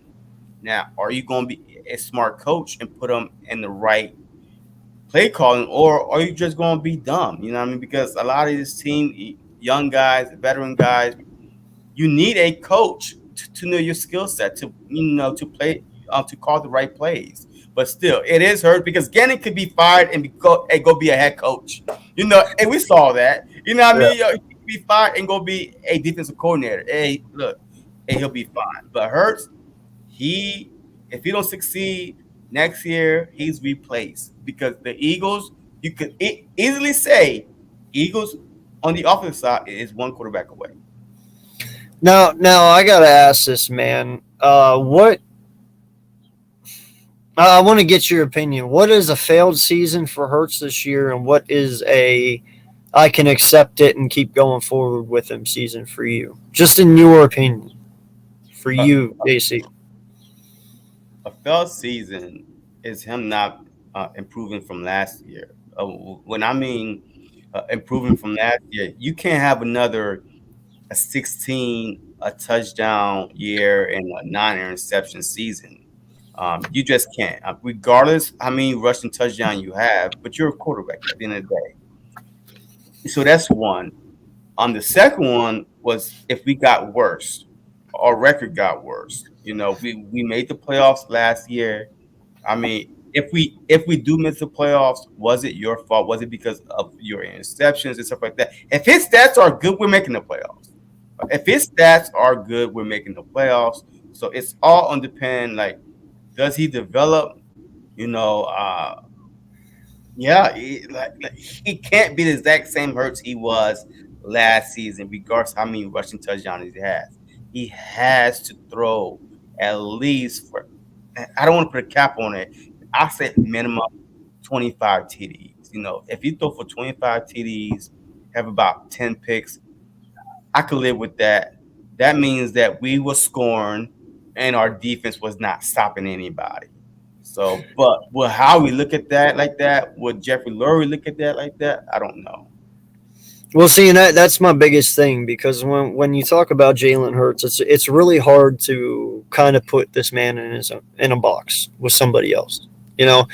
Now, are you going to be a smart coach and put them in the right play calling, or are you just going to be dumb? You know what I mean? Because a lot of this team, young guys, veteran guys, you need a coach to know your skill set, to to play, to call the right plays. But still, it is hurt because Gannon could be fired and go be a head coach. And we saw that. You know what I Yeah. mean? He could be fired and go be a defensive coordinator. Hey, look, hey, he'll be fine. But Hurts, he if he don't succeed next year, he's replaced, because the Eagles, you could easily say, Eagles on the offensive side is one quarterback away. Now I gotta ask this, man. What I want to get your opinion. What is a failed season for Hertz this year, and what is a I can accept it and keep going forward with him season for you? Just in your opinion, for Uh, you, AC. a failed season is him not improving from last year. When I mean improving from last year, you can't have another a 16 a touchdown year and a 9 interception season. You just can't, regardless how many rushing touchdown you have. But you're a quarterback at the end of the day. So that's one. The second one was, if we got worse, our record got worse. We made the playoffs last year. I mean, if we do miss the playoffs, was it your fault? Was it because of your interceptions and stuff like that? If his stats are good, we're making the playoffs. If his stats are good, we're making the playoffs. So it's all on depend. Like, does he develop? You know, yeah, he can't be the exact same Hurts he was last season, regardless how many rushing touchdowns he has. He has to throw at least for. I don't want to put a cap on it. I said minimum 25 TDs. If you throw for 25 TDs, have about 10 picks, I could live with that. That means that we were scoring and our defense was not stopping anybody. So, but how we look at that like that? Would Jeffrey Lurie look at that like that? I don't know. Well, see, and that's my biggest thing because when you talk about Jalen Hurts, it's really hard to kind of put this man in a box with somebody else. You know,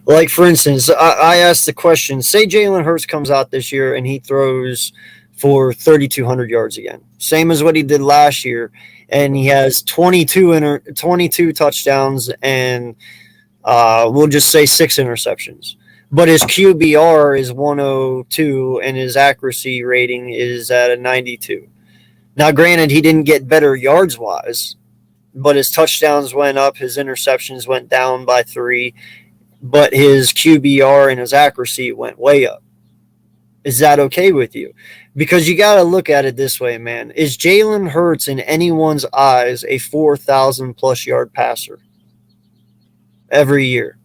like for instance, I asked the question: say Jalen Hurts comes out this year and he throws for 3,200 yards again, same as what he did last year, and he has 22 touchdowns and we'll just say 6 interceptions. But his QBR is 102 and his accuracy rating is at a 92. Now, granted, he didn't get better yards wise, but his touchdowns went up, his interceptions went down by 3, but his QBR and his accuracy went way up. Is that okay with you? Because you got to look at it this way, man. Is Jalen Hurts in anyone's eyes a 4,000 plus yard passer every year?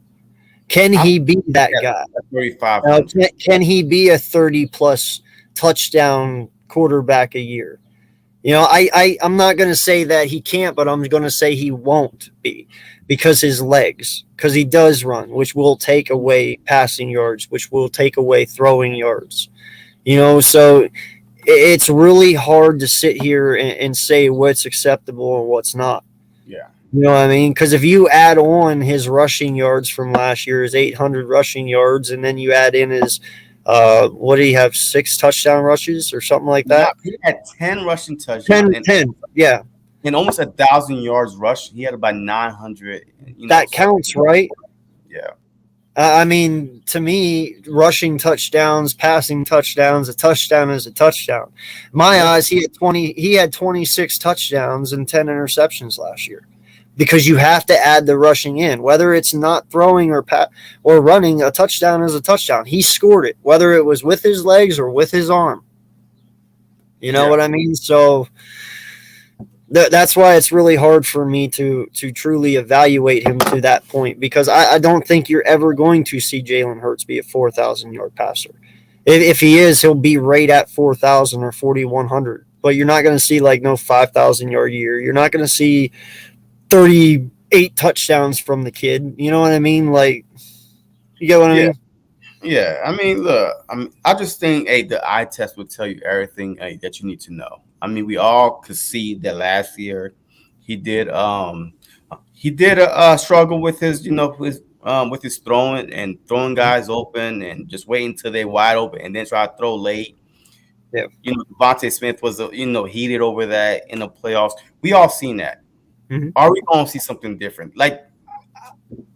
Can he be that guy? 3,500. Can he be a 30 plus touchdown quarterback a year? I'm not going to say that he can't, but I'm going to say he won't be because his legs, because he does run, which will take away passing yards, which will take away throwing yards. So it's really hard to sit here and say what's acceptable and what's not. Yeah. You know what I mean? Because if you add on his rushing yards from last year, his 800 rushing yards, and then you add in his, what did he have, 6 touchdown rushes or something like that? Yeah, he had 10 rushing touchdowns. 10, yeah. And almost 1,000 yards rush. He had about 900. That counts, right? Yeah. I mean, to me, rushing touchdowns, passing touchdowns, a touchdown is a touchdown. My eyes, he had 26 touchdowns and 10 interceptions last year. Because you have to add the rushing in, whether it's not throwing or running. A touchdown is a touchdown. He scored it, whether it was with his legs or with his arm. You know what I mean? So that's why it's really hard for me to truly evaluate him to that point, because I don't think you're ever going to see Jalen Hurts be a 4,000 yard passer. If he is, he'll be right at 4,000 or 4,100. But you're not going to see like no 5,000 yard year. You're not going to see 38 touchdowns from the kid. You know what I mean? Like, you get what I mean? Yeah. I mean, look, I just think, the eye test will tell you everything that you need to know. I mean, we all could see that last year he did struggle with his, with his throwing guys open and just waiting until they wide open and then try to throw late. Yeah. Devontae Smith was, heated over that in the playoffs. We all seen that. Mm-hmm. Are we going to see something different? Like,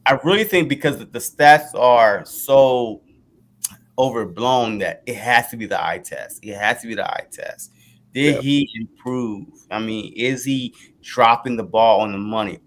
I really think because the stats are so overblown that it has to be the eye test. It has to be the eye test. Did he improve? I mean, is he dropping the ball on the money?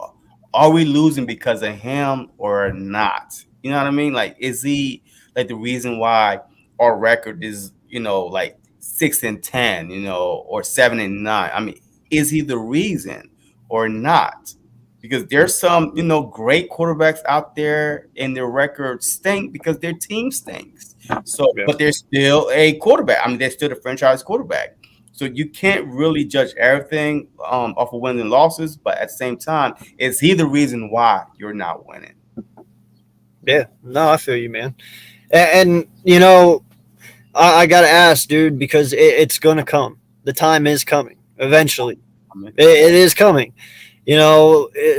Are we losing because of him or not? You know what I mean? Like, is he like the reason why our record is, like 6-10, or 7-9? I mean, is he the reason or not? Because there's some, great quarterbacks out there and their records stink because their team stinks. So, but they're still a quarterback. I mean, they're still the franchise quarterback. So you can't really judge everything off of wins and losses. But at the same time, is he the reason why you're not winning? Yeah, no, I feel you, man. And I got to ask, dude, because it's going to come. The time is coming eventually. It is coming.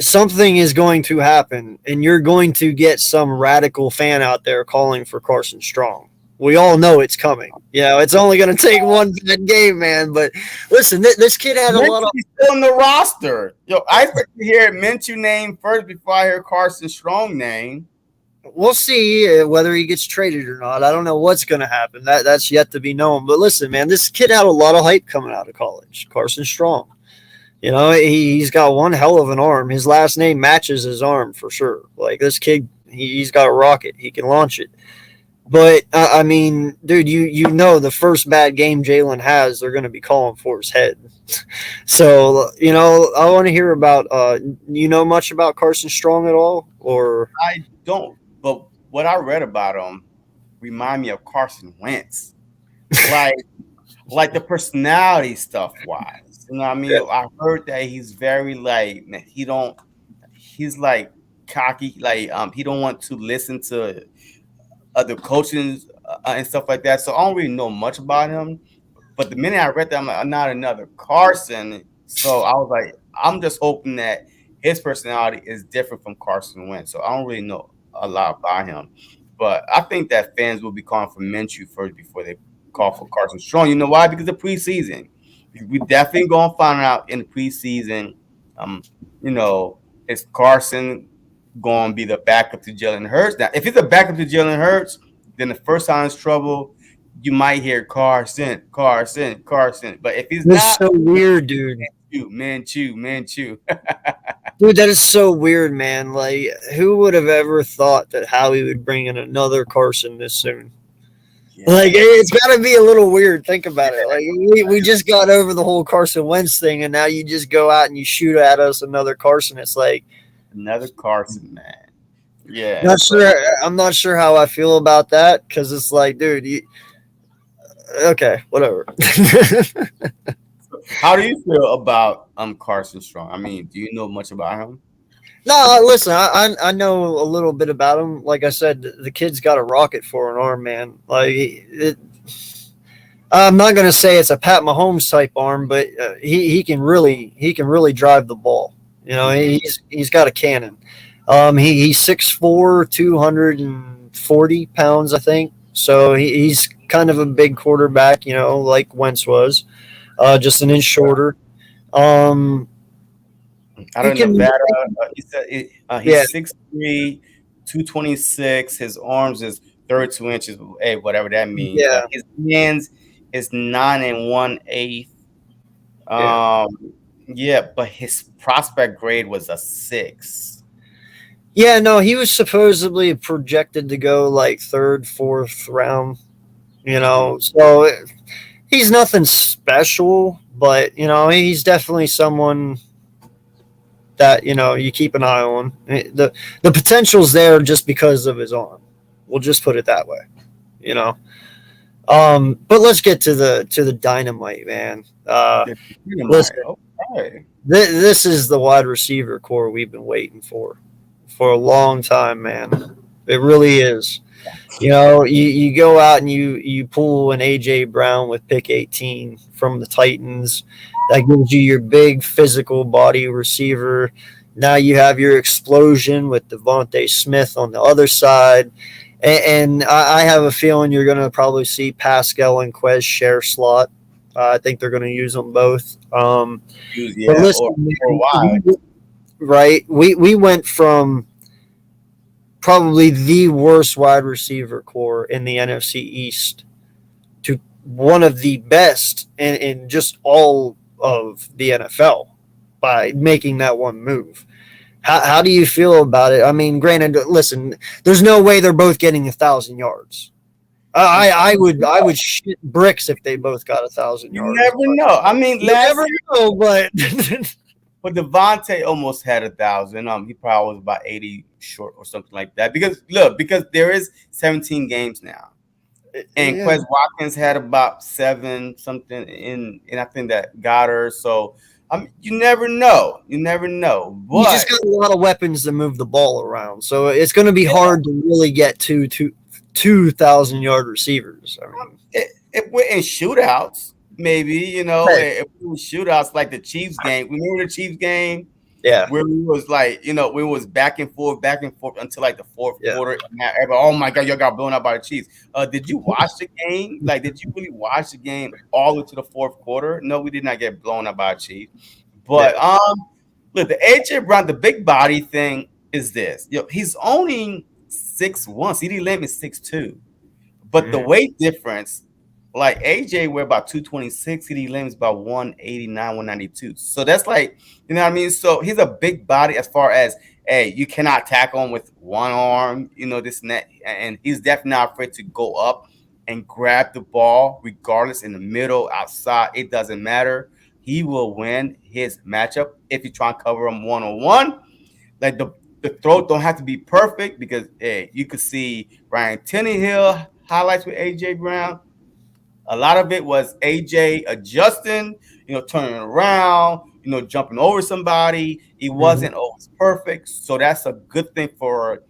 Something is going to happen, and you're going to get some radical fan out there calling for Carson Strong. We all know it's coming. It's only going to take one bad game, man. But listen, this kid had a lot of. He's still on the roster. I expect to hear Minshew name first before I hear Carson Strong name. we'll see whether he gets traded or not. I don't know what's going to happen. That's yet to be known. But listen, man, this kid had a lot of hype coming out of college. Carson Strong. You know, he's got one hell of an arm. His last name matches his arm for sure. Like this kid, he's got a rocket. He can launch it. But I mean, dude, you know the first bad game Jalen has, they're going to be calling for his head. So you know, I want to hear about. You know much about Carson Strong at all, or I don't, but what I read about him remind me of Carson Wentz, like like the personality stuff wise. You know what I mean? I heard that he's very like he don't he's like cocky, like he don't want to listen to other coaches and stuff like that. So I don't really know much about him. But the minute I read that, I'm like, I'm not another Carson. So I was like, I'm just hoping that his personality is different from Carson Wentz. So I don't really know a lot about him. But I think that fans will be calling for Minshew first before they call for Carson Strong. You know why? Because of preseason. We definitely gonna find out in the preseason. Um, you know, is Carson gonna be the backup to Jalen Hurts? Now, if it's a backup to Jalen Hurts, then the first time it's trouble, you might hear Carson, Carson, Carson. But if he's that's not, so weird, dude. Manchu, Manchu. Dude, that is so weird, man. Like, who would have ever thought that Howie would bring in another Carson this soon? Like, Yeah, it's got to be a little weird. Think about it. Like, we just got over the whole Carson Wentz thing, and now you just go out and you shoot at us another Carson. It's like, another Carson, man. Yeah. not So, sure. I'm not sure how I feel about that because it's like, dude, okay, whatever. how do you feel about Carson Strong? I mean, do you know much about him? No, listen, I know a little bit about him. Like I said, the kid's got a rocket for an arm, man. Like I'm not gonna say it's a Pat Mahomes type arm, but he can really drive the ball. You know, Mm-hmm. he's got a cannon. He's 6'4", 240 pounds, I think. So he's kind of a big quarterback. You know, like Wentz was, just an inch shorter. Um, Out he of can, Nevada, he said yeah, he's 6'3", 226. His arms is 32 inches. Hey, whatever that means. yeah, His hands is 9 1/8. yeah. Um, yeah, but his prospect grade was a 6. Yeah, no, he was supposedly projected to go like third, fourth round. You Mm-hmm. know, so he's nothing special, but you know, he's definitely someone that you know you keep an eye on. The potential's there just because of his arm. We'll just put it that way. You know. But let's get to the dynamite, man. Listen, Okay. this is the wide receiver core we've been waiting for a long time, man. It really is. You know, you go out and you pull an AJ Brown with pick 18 from the Titans. That gives you your big physical body receiver. Now you have your explosion with Devontae Smith on the other side. And I have a feeling you're going to probably see Pascal and Quez share slot. I think they're going to use them both. But Yeah, listen, or man, why? right? We went from probably the worst wide receiver core in the NFC East to one of the best in just all of the NFL by making that one move. How do you feel about it? I mean, granted, listen, there's no way they're both getting 1,000 yards. I would shit bricks if they both got 1,000 yards. Never know. I mean, You last never year, know, but but Devontae almost had 1,000. He probably was about 80 short or something like that. Because look, because there is 17 games now. And yeah, Quez Watkins had about 7 something in I think that got her. So you never know. You never know. you just But got a lot of weapons to move the ball around, so it's going to be yeah, hard to really get to 2,000 yard receivers. I mean, if we're in shootouts, maybe, hey, if we're in shootouts like the Chiefs game. Remember the Chiefs game? yeah, Where we was like, we was back and forth until like the fourth yeah. quarter. And now oh my God, y'all got blown out by the Chiefs. Did you watch the game? Like, did you really watch the game all the way to the fourth quarter? No, we did not get blown out by the Chiefs. But Yeah. look, the AJ Brown, the big body thing is this. He's only 6'1". CD Lamb is 6'2". But the Mhm. weight difference, like AJ, we're about 226. CD Lamb is about 189, 192. So that's like, you know what I mean? So he's a big body as far as, hey, you cannot tackle him with one arm, this and that. And he's definitely not afraid to go up and grab the ball, regardless in the middle, outside. It doesn't matter. He will win his matchup if you try and cover him one on one. Like the throw don't have to be perfect because you could see Ryan Tannehill highlights with AJ Brown. A lot of it was AJ adjusting, turning around, jumping over somebody. It Mhm. wasn't always perfect, so that's a good thing for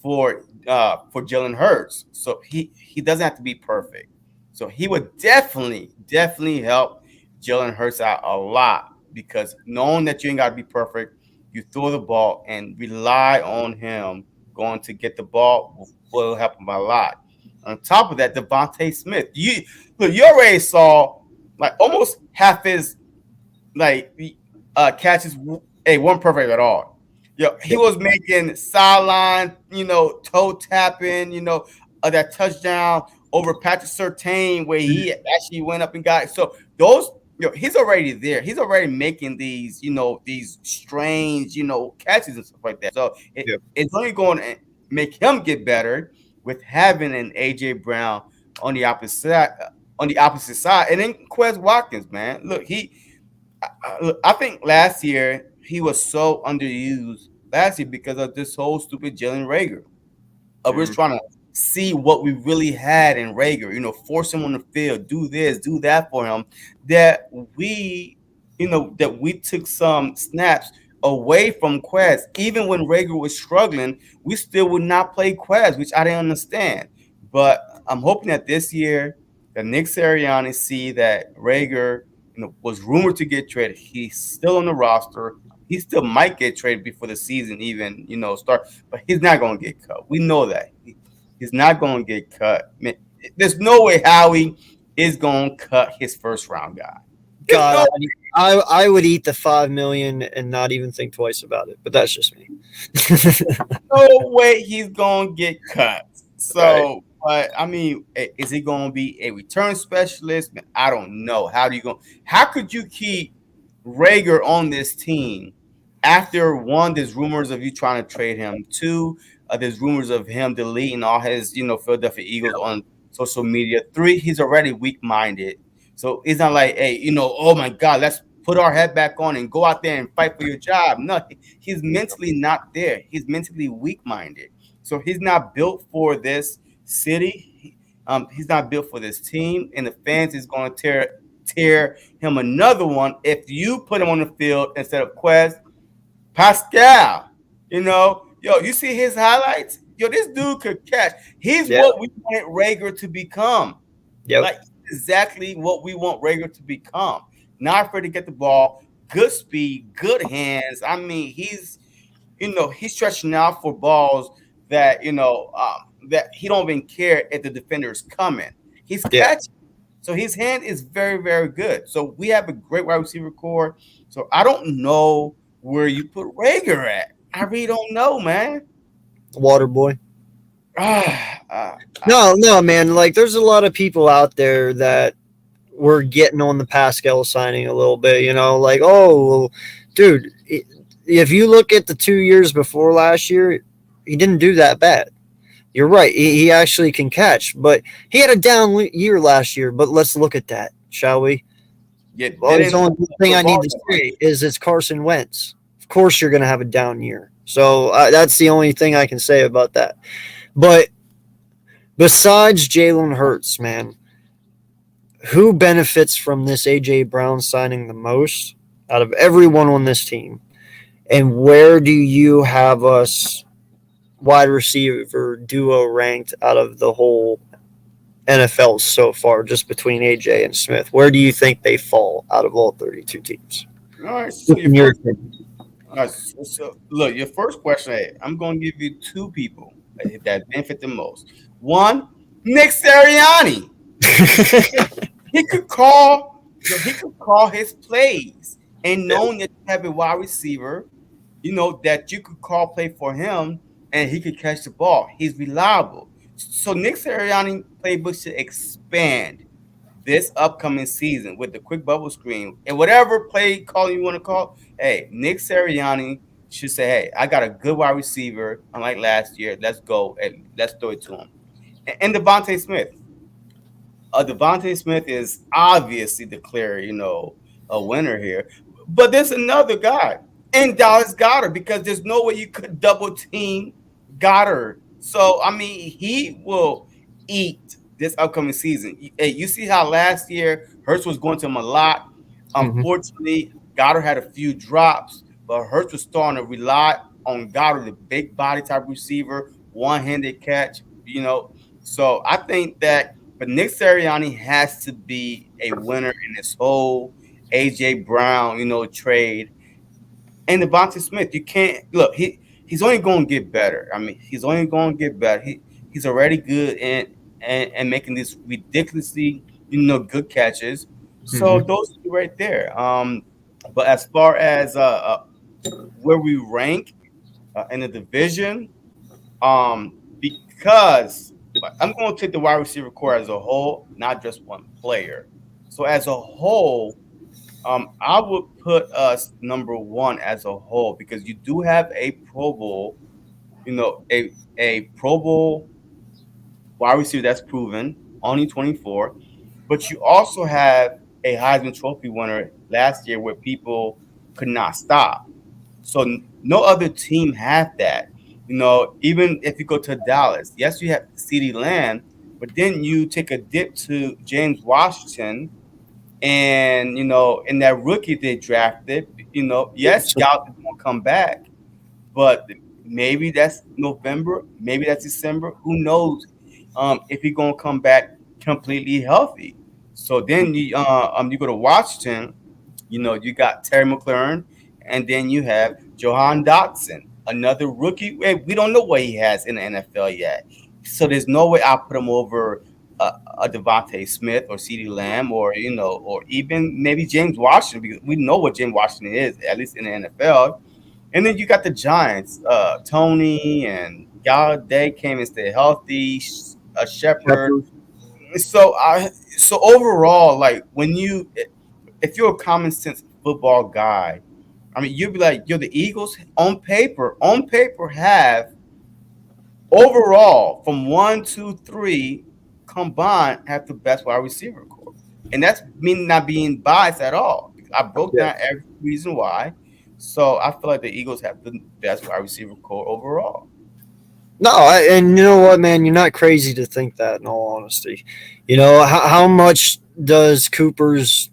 Jalen Hurts. So he doesn't have to be perfect. So he would definitely help Jalen Hurts out a lot because knowing that you ain't got to be perfect, you throw the ball and rely on him going to get the ball will help him a lot. On top of that, Devontae Smith, you already saw like almost half his like catches weren't perfect at all. He Yeah. was making sideline, toe tapping, that touchdown over Patrick Surtain where he actually went up and got it. So those, he's already there. He's already making these, these strange, catches and stuff like that. So Yeah. it's only going to make him get better with having an AJ Brown on the opposite side, and then Quez Watkins, man. Look, I think last year he was so underused last year because of this whole stupid Jalen Rager. We're just Mhm. trying to see what we really had in Rager, force him on the field, do this, do that for him. That we took some snaps away from Quez. Even when Rager was struggling, we still would not play Quez, which I didn't understand. But I'm hoping that this year, that Nick Sirianni see that Rager, was rumored to get traded. He's still on the roster. He still might get traded before the season even, start, but he's not going to get cut. We know that. He's not going to get cut. Man, there's no way Howie is going to cut his first round guy. There's God, no I would eat the 5 million and not even think twice about it. But that's just me. no way he's gonna get cut. Right. So, but I mean, is he gonna be a return specialist? Man, I don't know. How could you keep Rager on this team after one, there's rumors of you trying to trade him. Two, there's rumors of him deleting all his, Philadelphia Eagles on social media. Three, he's already weak-minded. So it's not like, hey, oh my God, let's put our head back on and go out there and fight for your job. No, he's mentally not there. He's mentally weak-minded. So he's not built for this city. He's not built for this team, and the fans is going to tear him another one if you put him on the field instead of Quez. Pascal, you see his highlights? Yo, this dude could catch. He's Yeah. what we wanted Rager to become. Yep. Like exactly what we want Rager to become. Not afraid to get the ball, good speed, good hands. I mean, he's stretching out for balls that that he don't even care if the defender is coming. He's Yeah. catching. So his hand is very, very good. So we have a great wide receiver core. So I don't know where you put Rager at. I really don't know, man. Water boy. Ah, ah, ah. No, no, man. Like, there's a lot of people out there that were getting on the Pascal signing a little bit. Like, oh, well, dude, if you look at the 2 years before last year, he didn't do that bad. You're right. He actually can catch, but he had a down year last year. But let's look at that, shall we? You Well, the didn't only thing the I need ball to that much. say is it's Carson Wentz. Of course, you're going to have a down year. So that's the only thing I can say about that. But besides Jalen Hurts, man, who benefits from this AJ Brown signing the most out of everyone on this team? And where do you have us wide receiver duo ranked out of the whole NFL so far, just between AJ and Smith? Where do you think they fall out of all 32 teams? All right. So In your opinion. look, your first question. Hey, I'm going to give you two people that benefit the most. One, Nick Sirianni. He could call his plays, and Yeah. knowing that you have a wide receiver, that you could call play for him. and he could catch the ball. He's reliable. So Nick Sirianni playbook should expand this upcoming season with the quick bubble screen and whatever play call you want to call. Hey, Nick Sirianni should say, "Hey, I got a good wide receiver. Unlike last year, let's go and let's throw it to him." And Devontae Smith. Devontae Smith is obviously the clear, a winner here. But there's another guy in Dallas Goddard because there's no way you could double team Goddard. So I mean, he will eat this upcoming season. Hey, you see how last year Hurts was going to him a lot. Mm-hmm. Unfortunately, Goddard had a few drops, but Hurts was starting to rely on Goddard, the big body type receiver, one-handed catch. So I think that, but Nick Sirianni has to be a winner in this whole AJ Brown, trade. And Devontae Smith, you can't look. He's only going to get better. I mean, he's only going to get better. He's already good and making these ridiculously, good catches. So Mm-hmm. those are right there. But as far as where we rank in the division, because I'm going to take the wide receiver core as a whole, not just one player. So as a whole, I would put us number one as a whole because you do have a Pro Bowl, a Pro Bowl wide receiver that's proven, only 24, but you also have a Heisman Trophy winner last year where people could not stop. So no other team had that. Even if you go to Dallas, yes, you have CeeDee Lamb, but then you take a dip to James Washington, and in that rookie they drafted, yes, Gallup is gonna come back, but maybe that's November, maybe that's December. Who knows if he's gonna come back completely healthy? So then you go to Washington. You got Terry McLaurin, and then you have Johan Dotson, another rookie. We don't know what he has in the NFL yet, so there's no way I'll put him over a Devontae Smith or CeeDee Lamb or or even maybe James Washington because we know what James Washington is at least in the NFL. And then you got the Giants, Tony and Galladay came and stayed healthy. Shepard. Pepper. So overall, like if you're a common sense football guy, I mean, you'd be like, yo, the Eagles on paper have overall from 1, 2, 3 combined have the best wide receiver core, and that's me not being biased at all. I broke Yeah. down every reason why, so I feel like the Eagles have the best wide receiver core overall. No, and you know what, man? You're not crazy to think that. In all honesty, how much does Cooper's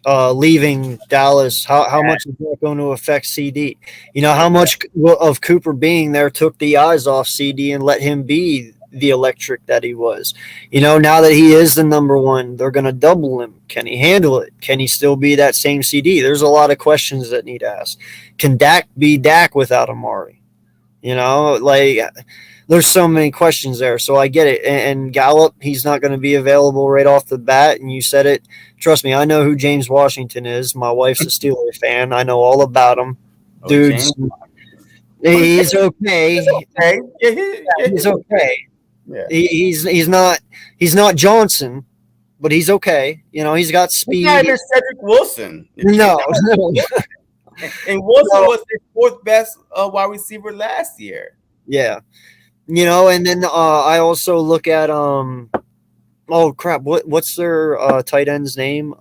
leaving Dallas? How much is that going to affect CD? How much of Cooper being there took the eyes off CD and let him be the electric that he was. Now that he is the number one, they're going to double him. Can he handle it? Can he still be that same CD? There's a lot of questions that need asked. Can Dak be Dak without Amari? Like there's so many questions there. So I get it. And Gallup, he's not going to be available right off the bat. And you said it. Trust me, I know who James Washington is. My wife's a Steelers fan. I know all about him. Oh, Dude's James. he's okay. Okay. He's okay. Yeah. He's not Johnson, but he's okay. He's got speed. Yeah, there's Cedric Wilson. No. And Wilson was the fourth best wide receiver last year. Yeah. And then I also look at oh crap, what's their tight end's name?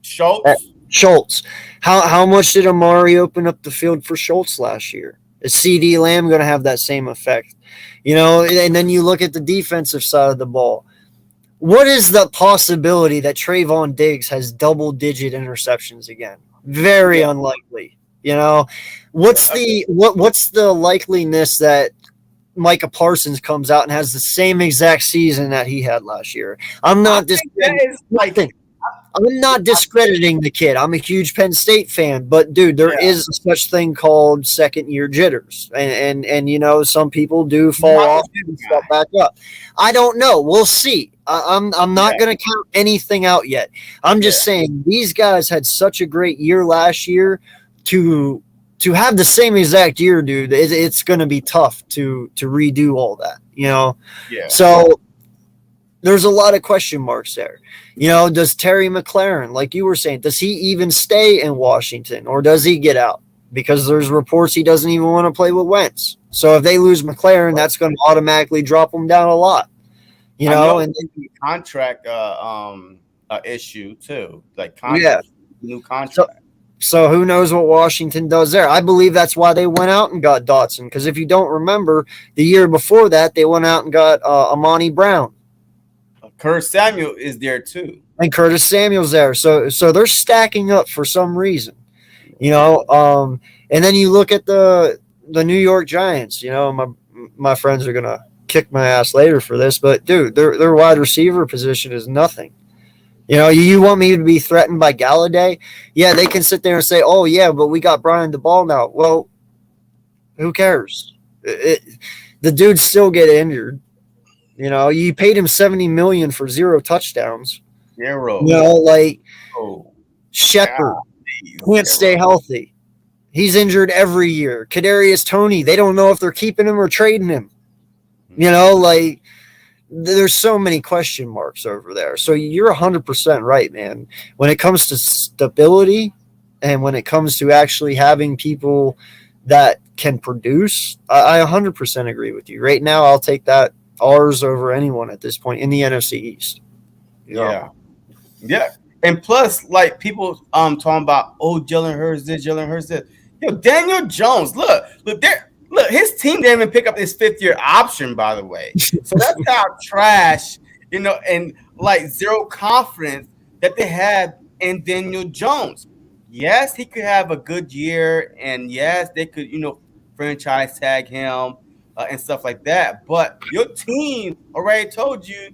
Schultz. Schultz. How much did Amari open up the field for Schultz last year? Is CD Lamb going to have that same effect? And then you look at the defensive side of the ball. What is the possibility that Trayvon Diggs has double-digit interceptions again? Very unlikely. What's the likeliness that Micah Parsons comes out and has the same exact season that he had last year? I'm not discrediting the kid. I'm a huge Penn State fan, but dude, there is such thing called second year jitters, and some people do fall off and step back up. I don't know. We'll see. I'm not going to count anything out yet. I'm just saying these guys had such a great year last year to to have the same exact year, dude, it's going to be tough to redo all that, you know? Yeah. So there's a lot of question marks there. You know, does Terry McLaurin, like you were saying, does he even stay in Washington or does he get out? Because there's reports he doesn't even want to play with Wentz. So if they lose McLaurin, that's going to automatically drop him down a lot. You know, and contract issue too, like new So, contract. so who knows what Washington does there? I believe that's why they went out and got Dotson. Because if you don't remember, the year before that, they went out and got Amani Brown. Curtis Samuel is there too, and Curtis Samuel's there. So they're stacking up for some reason, you know. And then you look at the New York Giants. You know, my friends are gonna kick my ass later for this, but dude, their wide receiver position is nothing. You know, you want me to be threatened by Galladay? Yeah, they can sit there and say, "Oh yeah, but we got Brian DeBall now." Well, who cares? The dudes still get injured. You know, you paid him $70 million for 0 touchdowns. Zero. You know, like Shepard can't stay healthy. He's injured every year. Kadarius Toney, they don't know if they're keeping him or trading him. You know, like there's so many question marks over there. So you're 100% right, man. When it comes to stability and when it comes to actually having people that can produce, I 100% agree with you. Right now, I'll take that ours over anyone at this point in the NFC East. Yeah. And plus, like people talking about, oh, Jalen Hurts this, Jalen Hurts this. Yo, Daniel Jones, look, his team didn't even pick up his 5th-year option, by the way. So that's how trash, you know, and like zero confidence that they had in Daniel Jones. Yes, he could have a good year, and yes, they could, you know, franchise tag him and stuff like that. But your team already told you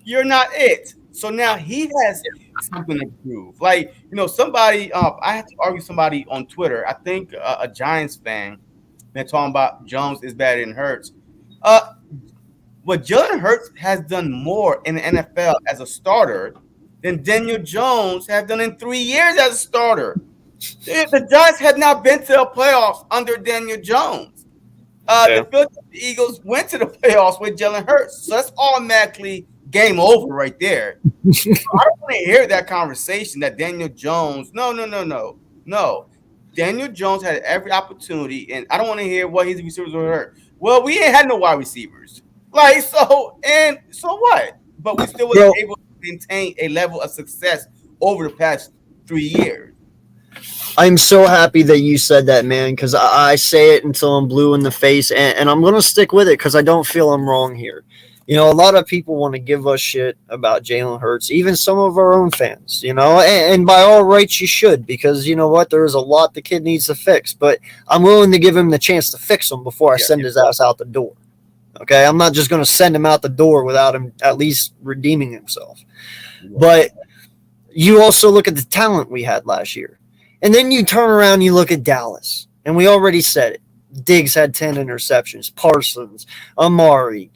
you're not it. So now he has something to prove. Like, you know, somebody, I had to argue somebody on Twitter. I think a Giants fan, been talking about Jones is better than Hurts. But Jalen Hurts has done more in the NFL as a starter than Daniel Jones have done in 3 years as a starter. The Giants had not been to the playoffs under Daniel Jones. The Philadelphia Eagles went to the playoffs with Jalen Hurts. So that's automatically game over right there. So I don't want to hear that conversation that Daniel Jones, no. Daniel Jones had every opportunity, and I don't want to hear what his receivers were hurt. Well, we ain't had no wide receivers. Like, so what? But we still were able to maintain a level of success over the past 3 years. I'm so happy that you said that, man, because I say it until I'm blue in the face, and I'm going to stick with it because I don't feel I'm wrong here. You know, a lot of people want to give us shit about Jalen Hurts, even some of our own fans, you know, and by all rights you should, because you know what, there is a lot the kid needs to fix, but I'm willing to give him the chance to fix him before I send his ass out the door. Okay, I'm not just going to send him out the door without him at least redeeming himself. But you also look at the talent we had last year. And then you turn around and you look at Dallas. And we already said it. Diggs had 10 interceptions. Parsons, Amari.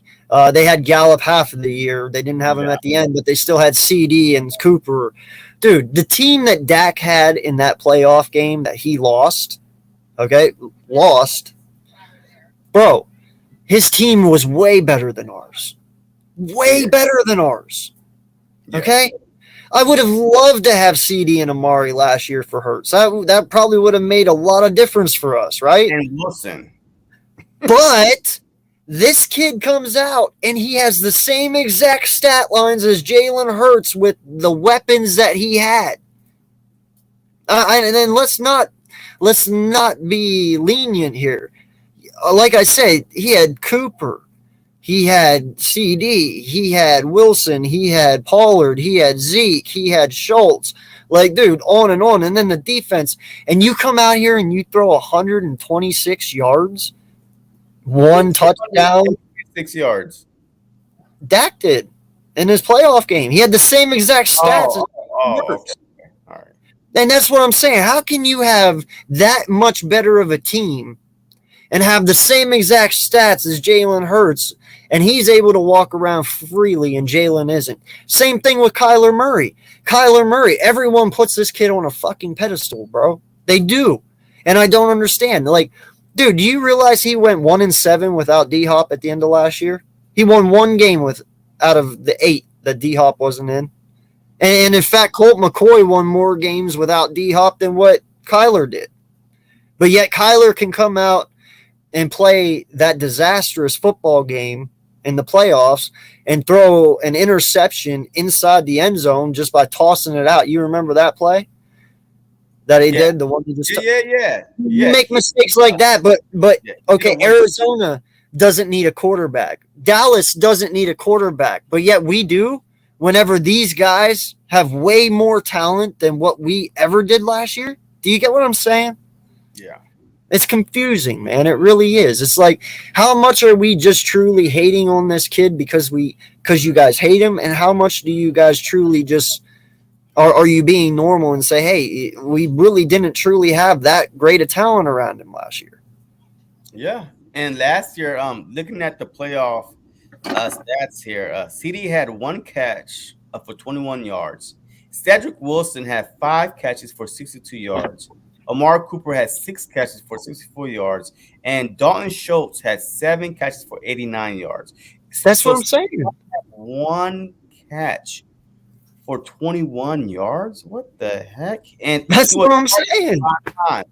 They had Gallup half of the year. They didn't have him at the end, but they still had CD and Cooper. Dude, the team that Dak had in that playoff game that he lost, bro, his team was way better than ours. Way better than ours. Okay? I would have loved to have CD and Amari last year for Hurts. That probably would have made a lot of difference for us, right? And listen. But this kid comes out and he has the same exact stat lines as Jalen Hurts with the weapons that he had. And then let's not be lenient here. Like I said, he had Cooper. He had CD, he had Wilson, he had Pollard, he had Zeke, he had Schultz. Like, dude, on. And then the defense. And you come out here and you throw 126 yards, 1 touchdown. 6 yards. Dak did in his playoff game. He had the same exact stats. Okay. All right. And that's what I'm saying. How can you have that much better of a team and have the same exact stats as Jalen Hurts, and he's able to walk around freely and Jalen isn't? Same thing with Kyler Murray. Everyone puts this kid on a fucking pedestal, bro. They do. And I don't understand. Like, dude, do you realize he went 1-7 without D Hop at the end of last year? He won one game with out of the 8 that D Hop wasn't in. And in fact, Colt McCoy won more games without D Hop than what Kyler did. But yet Kyler can come out and play that disastrous football game in the playoffs and throw an interception inside the end zone just by tossing it out. You remember that play that he Yeah, did? The one he just yeah. make mistakes like that, but Yeah. okay, Arizona doesn't need a quarterback. Dallas doesn't need a quarterback, but yet we do. Whenever these guys have way more talent than what we ever did last year, do you get what I'm saying? Yeah. It's confusing, man. It really is. It's like, how much are we just truly hating on this kid because you guys hate him, and how much do you guys truly just are you being normal and say, hey, we really didn't truly have that great a talent around him last year? Yeah. And last year, looking at the playoff stats here, CD had one catch for 21 yards. Cedric Wilson had 5 catches for 62 yards. Amari Cooper had 6 catches for 64 yards. And Dalton Schultz had 7 catches for 89 yards. That's So what I'm saying. one catch for 21 yards? What the heck? And That's he was what I'm targeted saying. 5 times.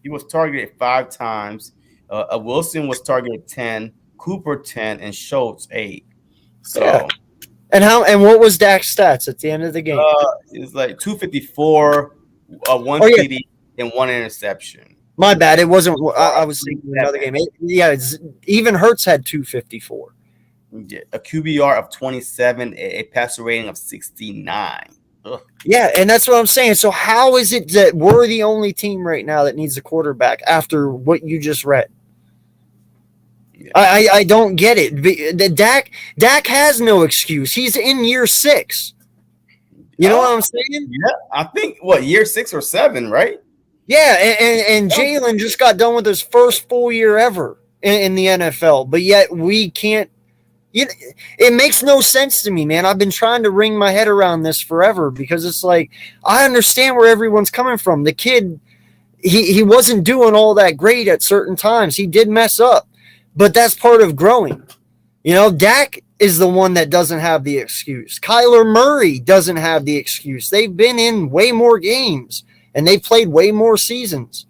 He was targeted 5 times. Wilson was targeted 10, Cooper 10, and Schultz 8. Yeah. So And what was Dak's stats at the end of the game? it's like 254, one Oh yeah, TD, and one interception. my bad. It wasn't. I was thinking another game. Even Hurts had 254. Yeah, a QBR of 27, a passer rating of 69. Ugh. Yeah, and that's what I'm saying. So how is it that we're the only team right now that needs a quarterback after what you just read? Yeah. I don't get it. Dak has no excuse. He's in year 6. You know what I'm saying? Yeah, I think what, year 6 or 7, right? Yeah, and Jalen just got done with his first full year ever in the NFL, but yet we can't. It makes no sense to me, man. I've been trying to wring my head around this forever because it's like I understand where everyone's coming from. The kid, he wasn't doing all that great at certain times. He did mess up, but that's part of growing. Dak is the one that doesn't have the excuse. Kyler Murray doesn't have the excuse. They've been in way more games and they've played way more seasons.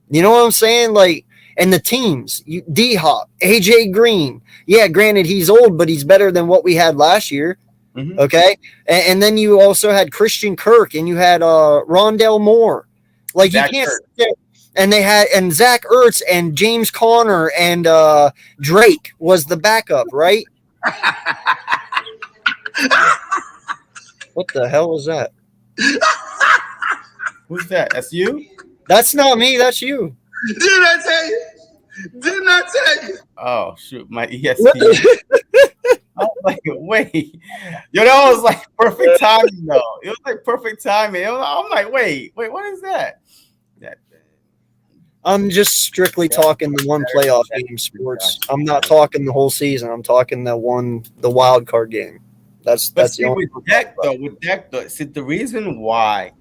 You know what I'm saying? Like, and the teams, D Hop, AJ Green. Yeah, granted, he's old, but he's better than what we had last year. Mm-hmm. Okay. And then you also had Christian Kirk and you had Rondell Moore. Like, Zach you can't. And they had, and Zach Ertz and James Conner and Drake was the backup, right? What the hell was that? Who's that? That's you? That's not me. That's you. Did I tell you? Didn't I tell you? Oh shoot, my ESPN. I was like, wait, that was like perfect timing though. It was like perfect timing. I'm like, wait, what is that? I'm just strictly talking the one playoff game sports. I'm not talking the whole season. I'm talking the wild card game. That's But the only. with Dak though, see the reason why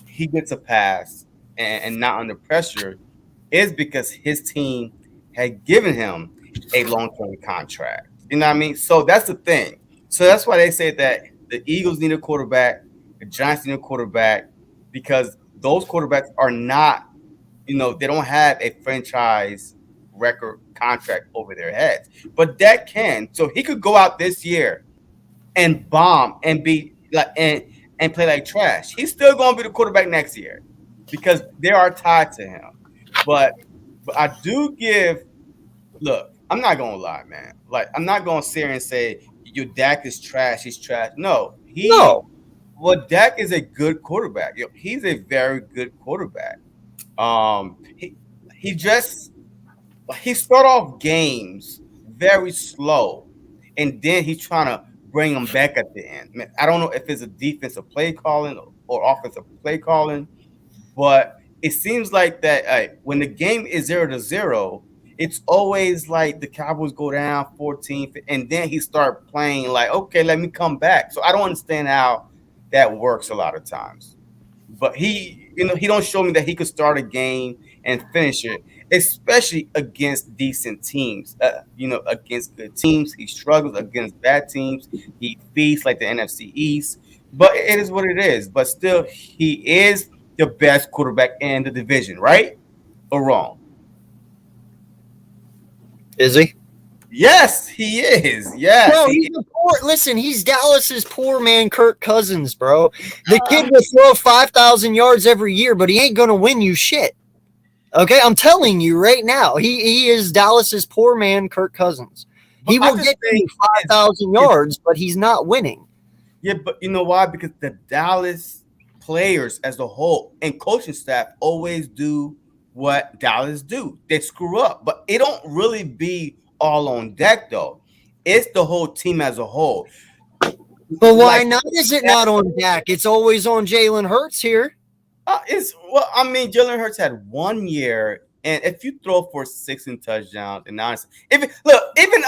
he gets a pass and not under pressure is because his team had given him a long-term contract. You know what I mean? So that's the thing. So that's why they say that the Eagles need a quarterback, the Giants need a quarterback, because those quarterbacks are not, they don't have a franchise record contract over their heads. But Dak can. So he could go out this year and bomb and be like and play like trash. He's still going to be the quarterback next year because they are tied to him. But I do look, I'm not going to lie, man. Like, I'm not going to sit here and say, your Dak is trash. He's trash. No. Well, Dak is a good quarterback. He's a very good quarterback. He start off games very slow, and then he's trying to bring them back at the end. Man, I don't know if it's a defensive play calling or offensive play calling, but it seems like that when the game is 0-0, it's always like the Cowboys go down 14, and then he start playing like, okay, let me come back. So I don't understand how that works a lot of times. But he don't show me that he could start a game and finisher, especially against decent teams. Against good teams, he struggles against bad teams. He feasts like the NFC East, but it is what it is. But still, he is the best quarterback in the division, right or wrong? Is he? Yes, he is. Yes, Bro, he he's is. a listen, he's Dallas's poor man Kirk Cousins, bro. The kid will throw 5,000 yards every year, but he ain't going to win you shit. Okay, I'm telling you right now, he is Dallas's poor man Kirk Cousins. But He I will just get think you 5,000 yards, but he's not winning. yeah, but you know why? Because the Dallas players as a whole and coaching staff always do what Dallas do. They screw up, but it don't really be all on deck though. It's the whole team as a whole. But why Like not? Is it not on Dak? It's always on Jalen Hurts here. Jalen Hurts had 1 year, and if you throw for 16 touchdowns, and honestly, even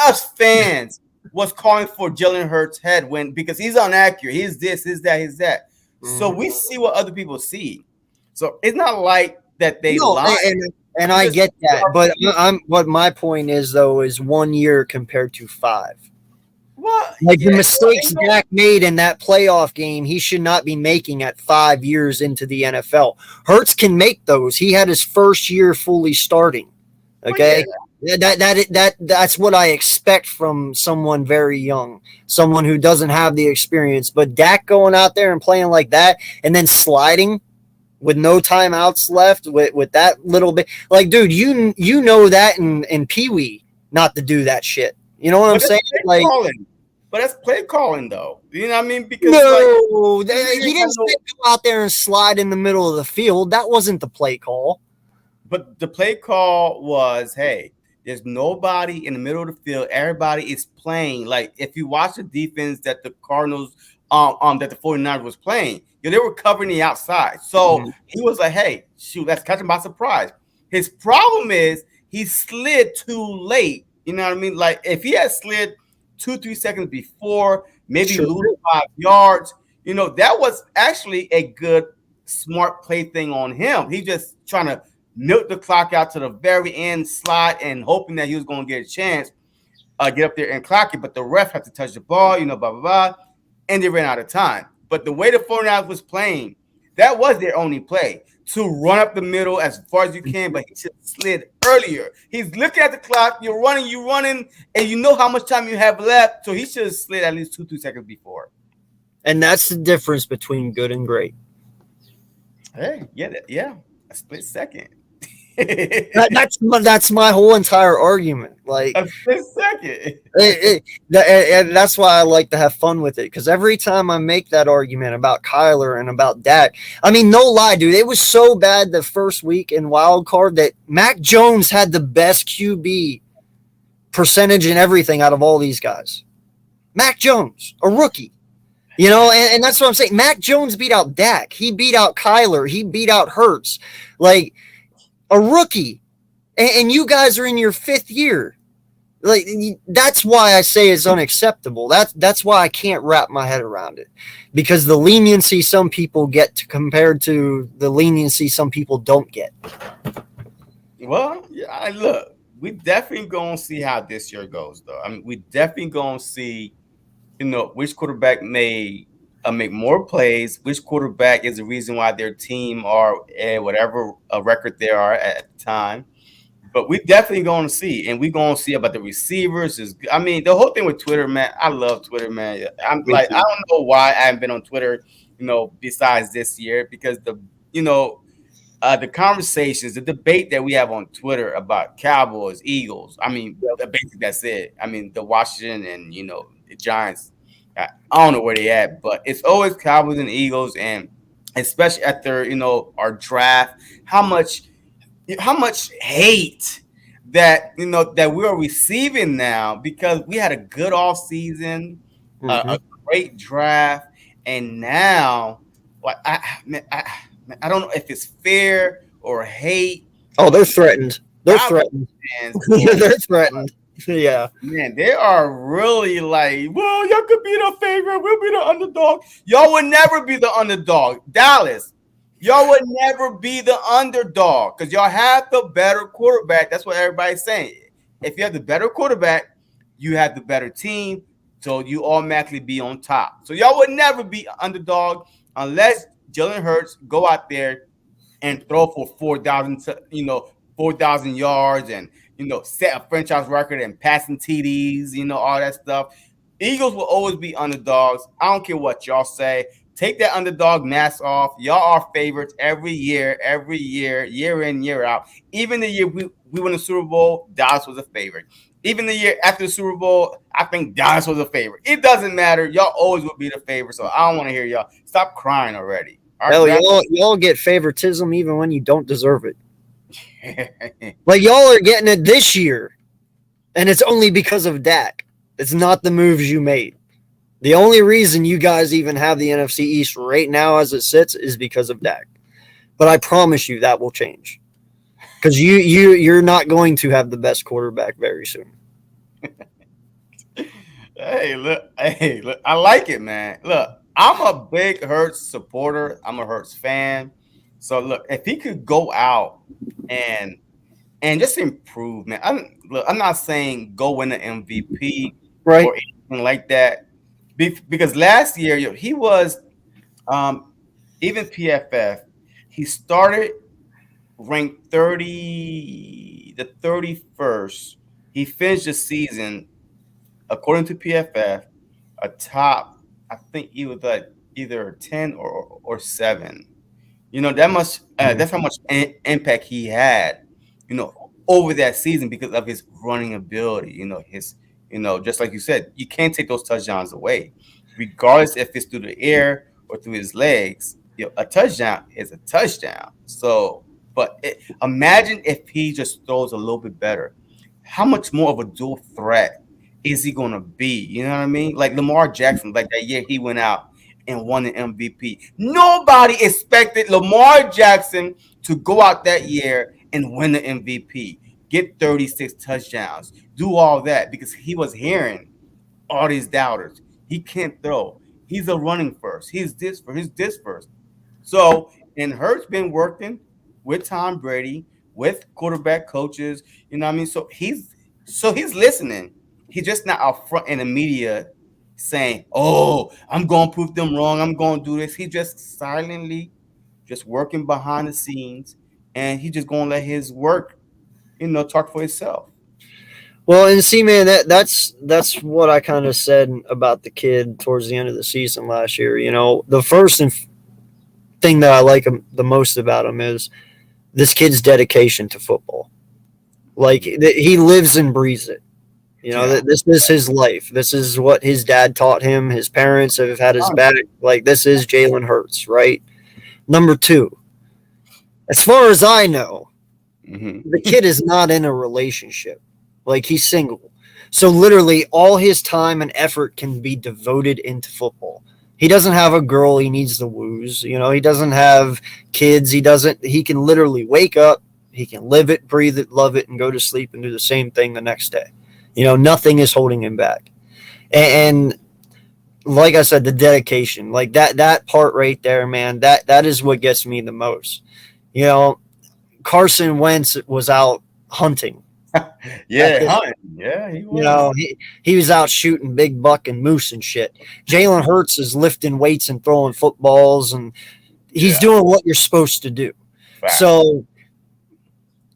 us fans was calling for Jalen Hurts' head when because he's inaccurate, he's this, he's that, he's that. So we see what other people see. So it's not like that they No, lie. and I get that, but what my point is though is 1 year compared to 5. Well, Like the mistakes Dak made in that playoff game, he should not be making at 5 years into the NFL. Hurts can make those. He had his first year fully starting. Okay, that's what I expect from someone very young, someone who doesn't have the experience. But Dak going out there and playing like that, and then sliding with no timeouts left, with that little bit, like, dude, you know that in Pee Wee not to do that shit. You know what I'm saying? Like. But that's play calling, though. You know what I mean? Because no, he didn't go out there and slide in the middle of the field. That wasn't the play call. But the play call was, hey, there's nobody in the middle of the field. Everybody is playing. Like, if you watch the defense that the Cardinals, that the 49ers was playing, they were covering the outside. So he was like, hey, shoot, let's catch him by surprise. His problem is he slid too late. You know what I mean? Like, if he had slid 2-3 seconds before, maybe lose 5 yards. That was actually a good, smart play thing on him. He just trying to milk the clock out to the very end, slide, and hoping that he was going to get a chance, get up there and clock it. But the ref had to touch the ball, blah, blah, blah, and they ran out of time. But the way the 49ers was playing, that was their only play. To run up the middle as far as you can, but he should have slid earlier. He's looking at the clock. You're running, and you know how much time you have left. So he should have slid at least 2 seconds before. And that's the difference between good and great. Hey, yeah, a split second. That's my whole entire argument. Like a split second. And that's why I like to have fun with it, because every time I make that argument about Kyler and about Dak, I mean, no lie, dude, it was so bad the first week in Wild Card that Mac Jones had the best QB percentage and everything out of all these guys. Mac Jones, a rookie. And that's what I'm saying. Mac Jones beat out Dak. He beat out Kyler. He beat out Hurts. Like, a rookie, and you guys are in your 5th year. Like, that's why I say it's unacceptable. That's why I can't wrap my head around it, because the leniency some people get compared to the leniency some people don't get. Well, yeah, look, we definitely gonna see how this year goes, though. I mean, we definitely gonna see, which quarterback may make more plays, which quarterback is the reason why their team are at whatever record they are at the time. But we definitely going to see, and we're going to see about the receivers. The whole thing with Twitter, man, I love Twitter, man. I don't know why I haven't been on Twitter, besides this year, because the conversations, the debate that we have on Twitter about Cowboys, Eagles, basically that's it. The Washington and, the Giants, I don't know where they at, but it's always Cowboys and Eagles, and especially after our draft, how much hate that that we are receiving now, because we had a good off season, a great draft, and now I don't know if it's fair or hate. Oh, they're threatened. They're threatened. They're threatened. Yeah, man, they are really like, well, y'all could be the favorite, we'll be the underdog. Y'all will never be the underdog. Dallas, Y'all would never be the underdog because y'all have the better quarterback. That's what everybody's saying. If you have the better quarterback, you have the better team, so you automatically be on top. So y'all would never be underdog unless Jalen Hurts go out there and throw for 4,000, 4,000 yards and set a franchise record and passing TDs, all that stuff. Eagles will always be underdogs. I don't care what y'all say. Take that underdog mask off. Y'all are favorites every year, year in, year out. Even the year we won the Super Bowl, Dallas was a favorite. Even the year after the Super Bowl, I think Dallas was a favorite. It doesn't matter. Y'all always will be the favorite. So I don't want to hear y'all. Stop crying already. Hell, y'all get favoritism even when you don't deserve it. Like, y'all are getting it this year, and it's only because of Dak. It's not the moves you made. The only reason you guys even have the NFC East right now as it sits is because of Dak. But I promise you that will change. Because you're not going to have the best quarterback very soon. Hey, look, I like it, man. Look, I'm a big Hurts supporter. I'm a Hurts fan. So look, if he could go out and just improve, man. I'm not saying go win the MVP right or anything like that, because last year he was even PFF. He started ranked 31st. He finished the season, according to PFF, a top. I think he was like either 10 or 7. That much. That's how much impact he had. Over that season because of his running ability. Just like you said, you can't take those touchdowns away, regardless if it's through the air or through his legs. A touchdown is a touchdown. So, but imagine if he just throws a little bit better. How much more of a dual threat is he going to be? You know what I mean? Like Lamar Jackson, like that year he went out and won the MVP. Nobody expected Lamar Jackson to go out that year and win the MVP, get 36 touchdowns, do all that because he was hearing all these doubters. He can't throw. He's a running first. He's this first. So, and Hurts been working with Tom Brady, with quarterback coaches, you know what I mean? So he's listening. He's just not out front in the media saying, "Oh, I'm going to prove them wrong. I'm going to do this." He's just silently just working behind the scenes, and he's just going to let his work, talk for itself. Well, and see, man, that's what I kind of said about the kid towards the end of the season last year. The first thing that I like the most about him is this kid's dedication to football. Like, he lives and breathes it. This is his life. This is what his dad taught him. His parents have had his back. Like, this is Jalen Hurts, right? Number 2, as far as I know, the kid is not in a relationship. Like, he's single. So literally all his time and effort can be devoted into football. He doesn't have a girl he needs to woos. He doesn't have kids. He can literally wake up. He can live it, breathe it, love it, and go to sleep and do the same thing the next day. Nothing is holding him back. And like I said, the dedication, like that part right there, man, that is what gets me the most. Carson Wentz was out hunting. Hunting. Yeah, he was. He was out shooting big buck and moose and shit. Jalen Hurts is lifting weights and throwing footballs, and he's doing what you're supposed to do. Fact. So,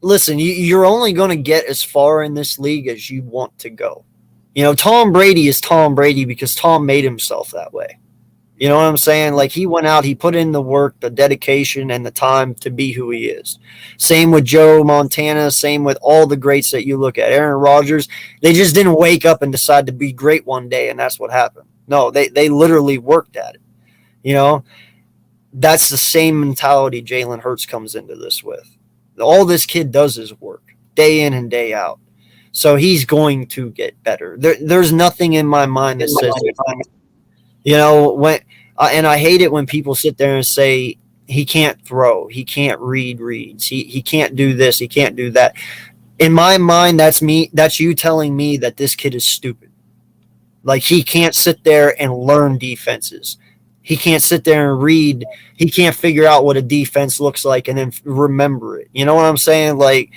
listen, you're only going to get as far in this league as you want to go. Tom Brady is Tom Brady because Tom made himself that way. You know what I'm saying? Like, he went out, he put in the work, the dedication, and the time to be who he is. Same with Joe Montana, same with all the greats that you look at. Aaron Rodgers, they just didn't wake up and decide to be great one day, and that's what happened. No, they literally worked at it. That's the same mentality Jalen Hurts comes into this with. All this kid does is work, day in and day out. So he's going to get better. There's nothing in my mind that says and I hate it when people sit there and say he can't throw, he can't read reads, he can't do this, he can't do that. In my mind, that's you telling me that this kid is stupid. Like, he can't sit there and learn defenses. he can't sit there and read. He can't figure out what a defense looks like and then remember it. You know what I'm saying? Like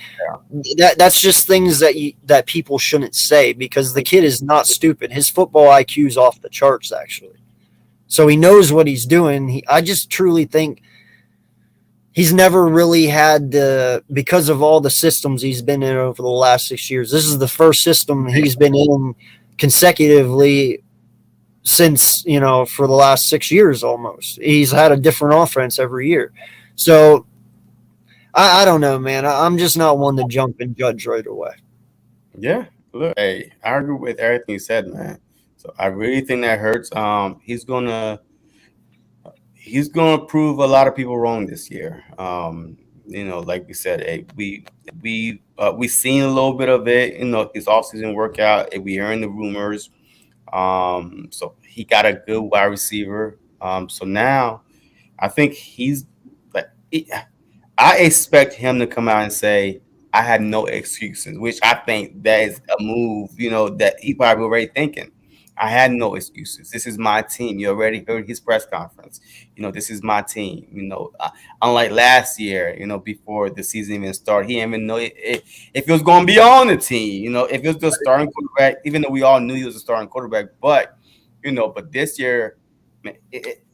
that's just things that people shouldn't say because the kid is not stupid. His football IQ is off the charts actually. So he knows what he's doing. I just truly think he's never really had because of all the systems he's been in over the last 6 years. This is the first system he's been in consecutively since, for the last 6 years almost. He's had a different offense every year. So I don't know, man. I'm just not one to jump and judge right away. Yeah, look, hey, I agree with everything you said, man. So I really think that hurts. He's gonna prove a lot of people wrong this year. Like we said, hey, we seen a little bit of it. His offseason workout. We hearing the rumors. So he got a good wide receiver. So now I think he's like. I expect him to come out and say, I have no excuses, which I think that is a move, that he probably already thinking. I had no excuses. This is my team. You already heard his press conference. This is my team. Unlike last year, before the season even started, he didn't even know if he was going to be on the team. If it was just starting quarterback, even though we all knew he was a starting quarterback. But this year, man,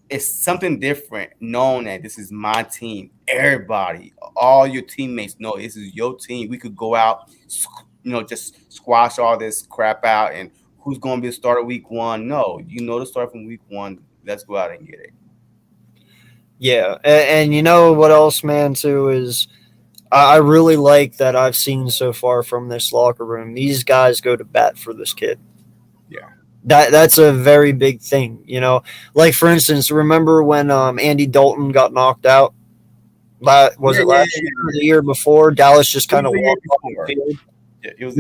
it's something different knowing that this is my team. Everybody, all your teammates know this is your team. We could go out, just squash all this crap out and who's going to be the starter week one. No, the start from week one. Let's go out and get it. Yeah. And you know what else, man, too, is I really like that I've seen so far from this locker room. These guys go to bat for this kid. Yeah. That's a very big thing, Like, for instance, remember when Andy Dalton got knocked out? Was it last year or the year before? Dallas just kind of walked off the field. Yeah, it was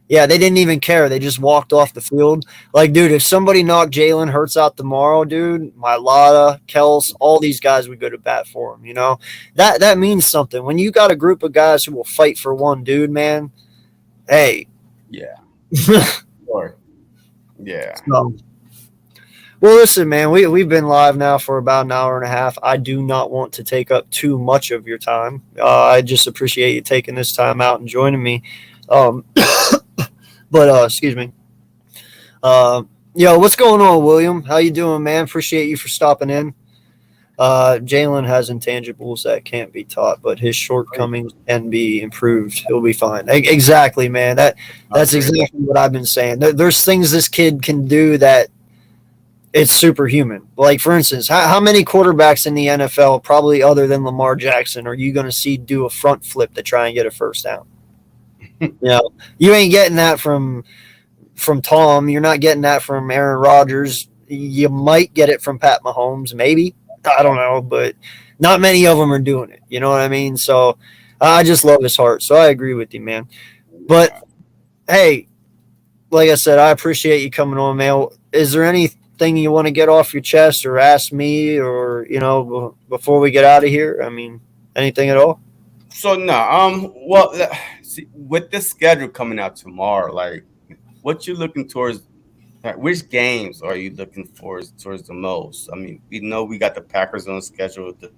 yeah, they didn't even care. They just walked off the field. Like, dude, if somebody knocked Jalen Hurts out tomorrow, dude, Mailata, Kels, all these guys would go to bat for him, That means something. When you got a group of guys who will fight for one dude, man, hey. Yeah. Sure. Yeah. So, well, listen, man, we've been live now for about an hour and a half. I do not want to take up too much of your time. I just appreciate you taking this time out and joining me. But excuse me. What's going on, William? How you doing, man? Appreciate you for stopping in. Jalen has intangibles that can't be taught, but his shortcomings can be improved. He'll be fine. Exactly, man. That's exactly what I've been saying. There's things this kid can do that it's superhuman. Like, for instance, how many quarterbacks in the NFL, probably other than Lamar Jackson, are you going to see do a front flip to try and get a first down? You ain't getting that from Tom. You're not getting that from Aaron Rodgers. You might get it from Pat Mahomes, maybe. I don't know, but not many of them are doing it. You know what I mean? So I just love his heart. So I agree with you, man. But hey, like I said, I appreciate you coming on, man. Is there anything you want to get off your chest or ask me or, before we get out of here? I mean, anything at all? So no, well, see, with the schedule coming out tomorrow, like, what you looking towards? Like, which games are you looking towards the most? I mean, we know we got the Packers on the schedule, the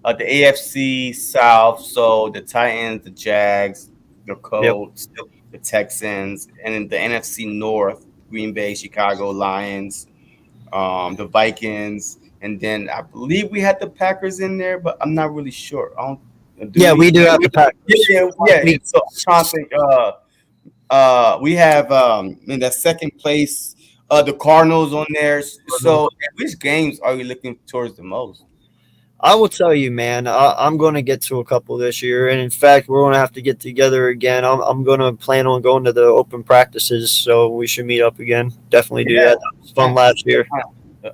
AFC South, so the Titans, the Jags, the Colts, the Texans, and then the NFC North, Green Bay, Chicago Lions, the Vikings, and then I believe we had the Packers in there, but I'm not really sure. We do have the Packers. Yeah. So I'm trying to think. We have in the second place the Cardinals on there. So, which games are you looking towards the most? I will tell you, man, I'm going to get to a couple this year. And in fact, we're going to have to get together again. I'm going to plan on going to the open practices. So we should meet up again. Definitely do that. That was fun last year.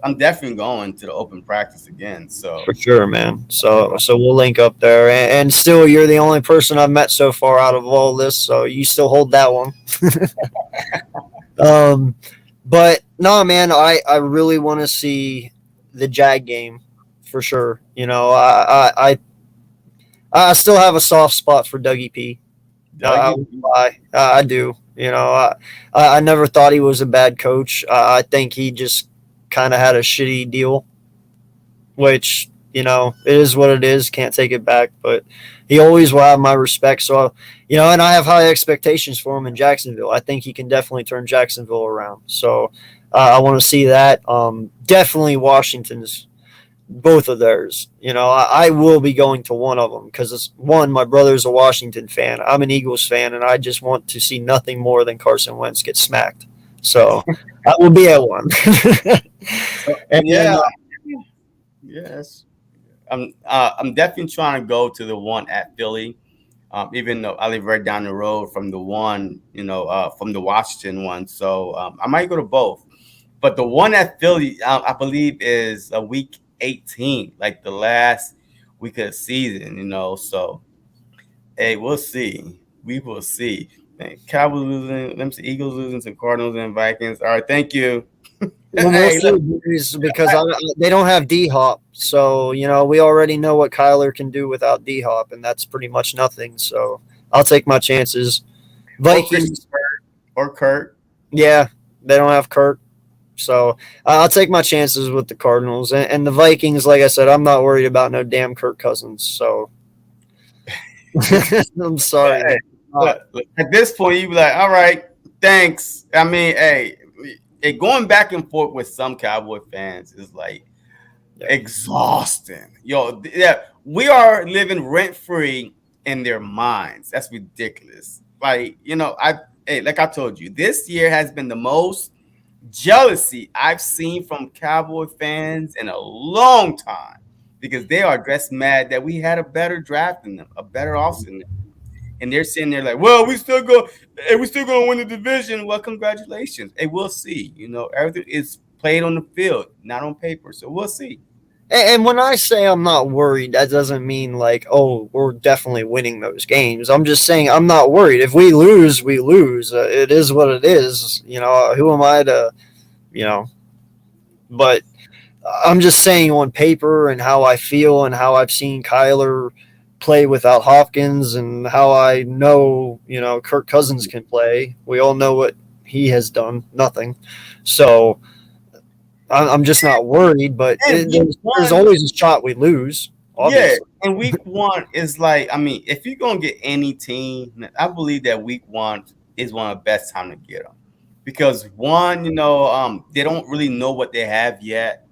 I'm definitely going to the open practice again. So for sure, man. So we'll link up there. And still, you're the only person I've met so far out of all this. So you still hold that one. But no, man, I really want to see the Jag game for sure. I still have a soft spot for Dougie P. I do. I never thought he was a bad coach. I think he just kind of had a shitty deal, which it is what it is. Can't take it back, but he always will have my respect. So and I have high expectations for him in Jacksonville. I think he can definitely turn Jacksonville around. So I want to see that. Definitely Washington's both of theirs. I will be going to one of them because it's one. My brother's a Washington fan. I'm an Eagles fan, and I just want to see nothing more than Carson Wentz get smacked. So I will be at one. And then, Yeah, yes. I'm definitely trying to go to the one at Philly. Even though I live right down the road from the one, from the Washington one, so I might go to both. But the one at Philly, I believe, is a week 18, like the last week of the season. So hey, we'll see. We will see. Cowboys losing, them Eagles losing to Cardinals and Vikings. All right, thank you. well, we'll Hey, see because they don't have D Hop, so we already know what Kyler can do without D Hop, and that's pretty much nothing. So I'll take my chances. or Christian Vikings, or Kurt. yeah, they don't have Kirk, so I'll take my chances with the Cardinals and the Vikings. Like I said, I'm not worried about no damn Kirk Cousins. So I'm sorry, man. Hey, look, at this point, you be like, all right, thanks. I mean, hey, going back and forth with some Cowboy fans is like exhausting. Yo, yeah, we are living rent free in their minds. That's ridiculous. Like, like I told you, this year has been the most jealousy I've seen from Cowboy fans in a long time because they are just mad that we had a better draft than them, a better offseason, and they're sitting there like, well, we still gonna win the division. Well, congratulations. Hey, we'll see. Everything is played on the field, not on paper. So we'll see. And when I say I'm not worried, that doesn't mean like, oh, we're definitely winning those games. I'm just saying I'm not worried. If we lose, we lose. It is what it is. Who am I to, you know? But I'm just saying on paper and how I feel and how I've seen Kyler play without Hopkins and how I know, Kirk Cousins can play. We all know what he has done. Nothing. So I'm just not worried, but And there's always a shot we lose, yeah, obviously. and week one is like, I mean, if you're gonna get any team, I believe that week one is one of the best time to get them because one, they don't really know what they have yet.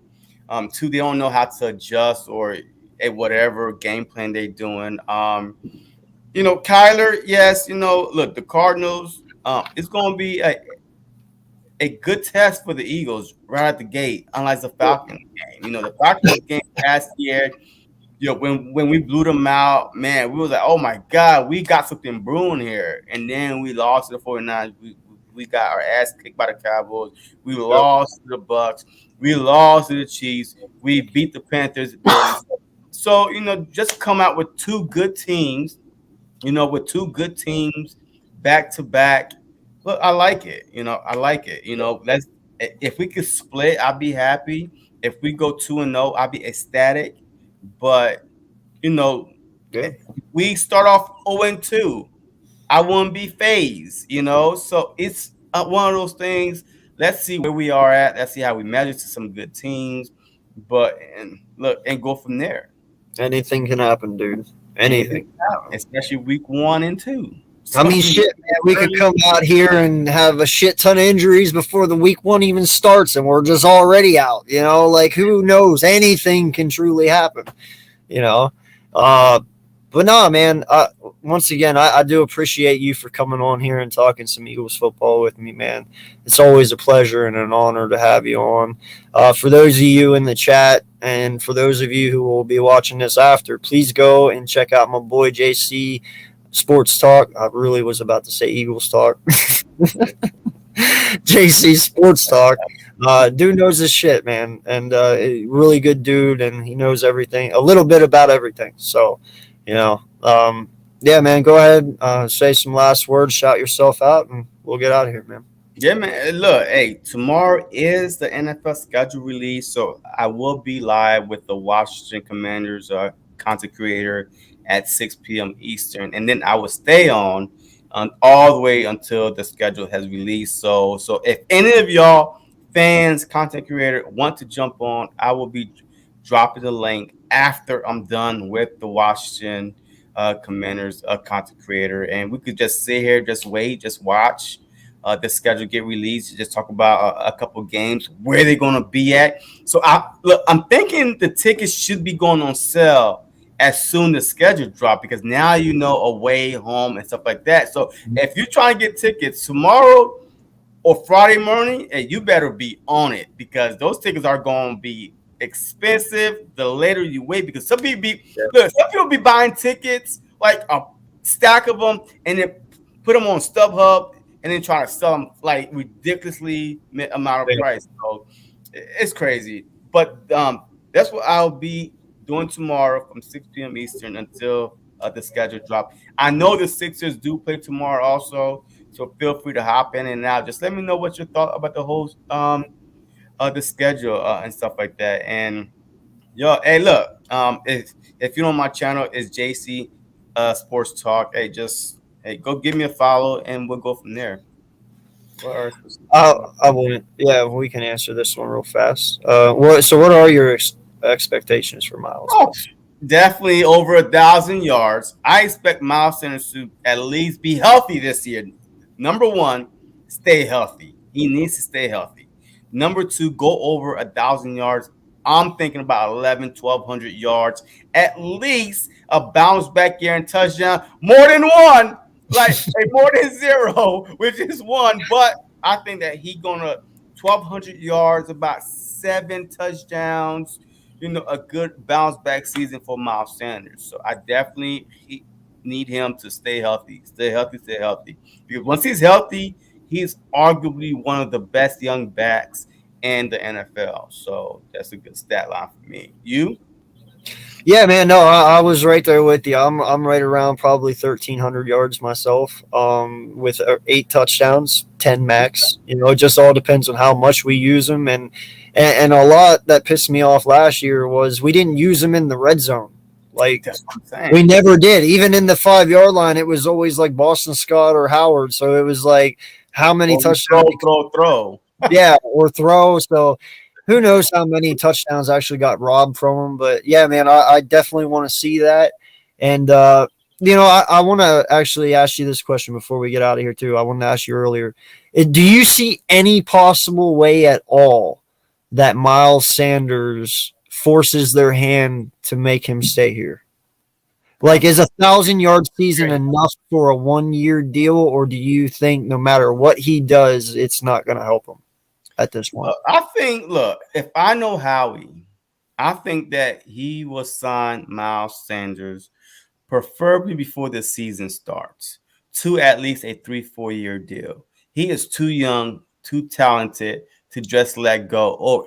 Two, they don't know how to adjust or whatever game plan they're doing. Kyler, yes, look, the Cardinals, it's gonna be a good test for the Eagles right at the gate, unlike the Falcons game. The Falcons game last year, when we blew them out, man, we was like, oh my God, we got something brewing here. And then we lost to the 49ers. We got our ass kicked by the Cowboys. We lost to the Bucks. We lost to the Chiefs. We beat the Panthers barely. So, just come out with two good teams, back to back. Look, I like it. I like it. Let's if we could split, I'd be happy. If we go 2-0, I'd be ecstatic. But you know, Good. we start off 0-2. I wouldn't be phased. So it's one of those things. Let's see where we are at. Let's see how we measure to some good teams. But and look and go from there. Anything can happen, dude. Anything, Anything. especially week 1 and 2. I So mean, shit, man. We could come out here and have a shit ton of injuries before the week one even starts, and we're just already out. Like who knows? Anything can truly happen. You know, uh, but no, man. Once again, I do appreciate you for coming on here and talking some Eagles football with me, man. It's always a pleasure and an honor to have you on. For those of you in the chat, and for those of you who will be watching this after, please go and check out my boy JC Sports Talk. I really was about to say Eagles Talk. JC Sports Talk. Dude knows his shit, man, and really good dude, and he knows everything, a little bit about everything. So, yeah, man, go ahead, say some last words, shout yourself out, and we'll get out of here, man. Yeah, man. Look, hey, tomorrow is the NFL schedule release, so I will be live with the Washington Commanders content creator at 6 p.m. Eastern, and then I will stay on all the way until the schedule has released. So if any of y'all fans, content creator want to jump on, I will be dropping the link after I'm done with the Washington Commanders content creator, and we could just sit here, just wait, just watch the schedule get released, just talk about a couple games, where they're gonna be at. So I'm thinking the tickets should be going on sale as soon as schedule drop, because now you know away, home, and stuff like that. So if you're trying to get tickets tomorrow or Friday morning, and you better be on it, because those tickets are going to be expensive the later you wait. Because some people be buying tickets like a stack of them and then put them on StubHub and then try to sell them like ridiculously amount of Yeah. price. So it's crazy. But that's what I'll be doing tomorrow from 6 p.m. Eastern until the schedule drop. I know the Sixers do play tomorrow also, so feel free to hop in and out. Just let me know what you thought about the whole the schedule and stuff like that. And yo, hey, look, if you know my channel is JC Sports Talk, hey, just go give me a follow and we'll go from there. What are I wouldn't. Yeah, we can answer this one real fast. What are your expectations for Miles? Oh, definitely over 1,000 yards. I expect Miles Sanders to at least be healthy this year. Number one, stay healthy. He needs to stay healthy. Number two, go over 1,000 yards. I'm thinking about 1,200 yards, at least a bounce back year and touchdown, more than one, like more than zero, which is one. But I think that he gonna 1,200 yards, about 7 touchdowns, a good bounce back season for Miles Sanders. So I definitely need him to stay healthy, stay healthy, stay healthy. Because once he's healthy, he's arguably one of the best young backs in the NFL. So that's a good stat line for me. You? Yeah, man. No, I was right there with you. I'm right around probably 1,300 yards myself. With 8 touchdowns, 10 max. It just all depends on how much we use them, and a lot that pissed me off last year was we didn't use them in the red zone. Like That's what I'm we saying. never did. Even in the 5 yard line, it was always like Boston Scott or Howard. So it was like how many Or we touchdowns? throw. Yeah, or throw. So who knows how many touchdowns actually got robbed from him. But yeah, man, I definitely want to see that. And, I want to actually ask you this question before we get out of here, too. I wanted to ask you earlier. Do you see any possible way at all that Miles Sanders forces their hand to make him stay here? Like, is 1,000 yard season enough for a 1 year deal, or do you think no matter what he does, it's not going to help him at this point? Look, if I know Howie, I think that he will sign Miles Sanders preferably before the season starts, to at least a 3-4 year deal. He is too young, too talented to just let go,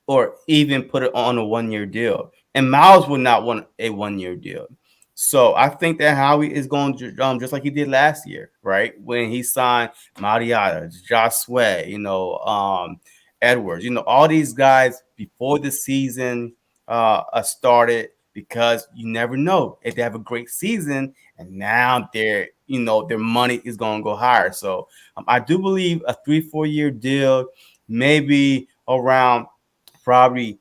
or even put it on a 1 year deal. And Miles would not want a 1 year deal. So I think that Howie is going to just like he did last year, right? When he signed Mariota, Josh Sway, Edwards, all these guys before the season started, because you never know if they have a great season and now their money is going to go higher. So I do believe a 3-4 year deal, maybe around probably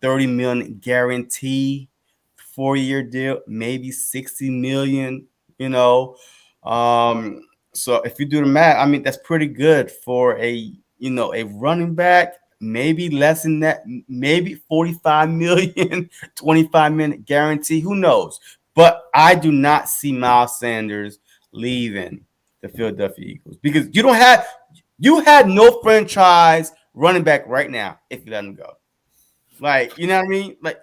30 million guarantee, 4 year deal, maybe 60 million, you know. Um, so if you do the math, I mean, that's pretty good for a running back, maybe less than that, maybe 45 million, 25-minute guarantee. Who knows? But I do not see Miles Sanders leaving the Philadelphia Eagles, because you had no franchise running back right now if you let him go. Like, you know what I mean? Like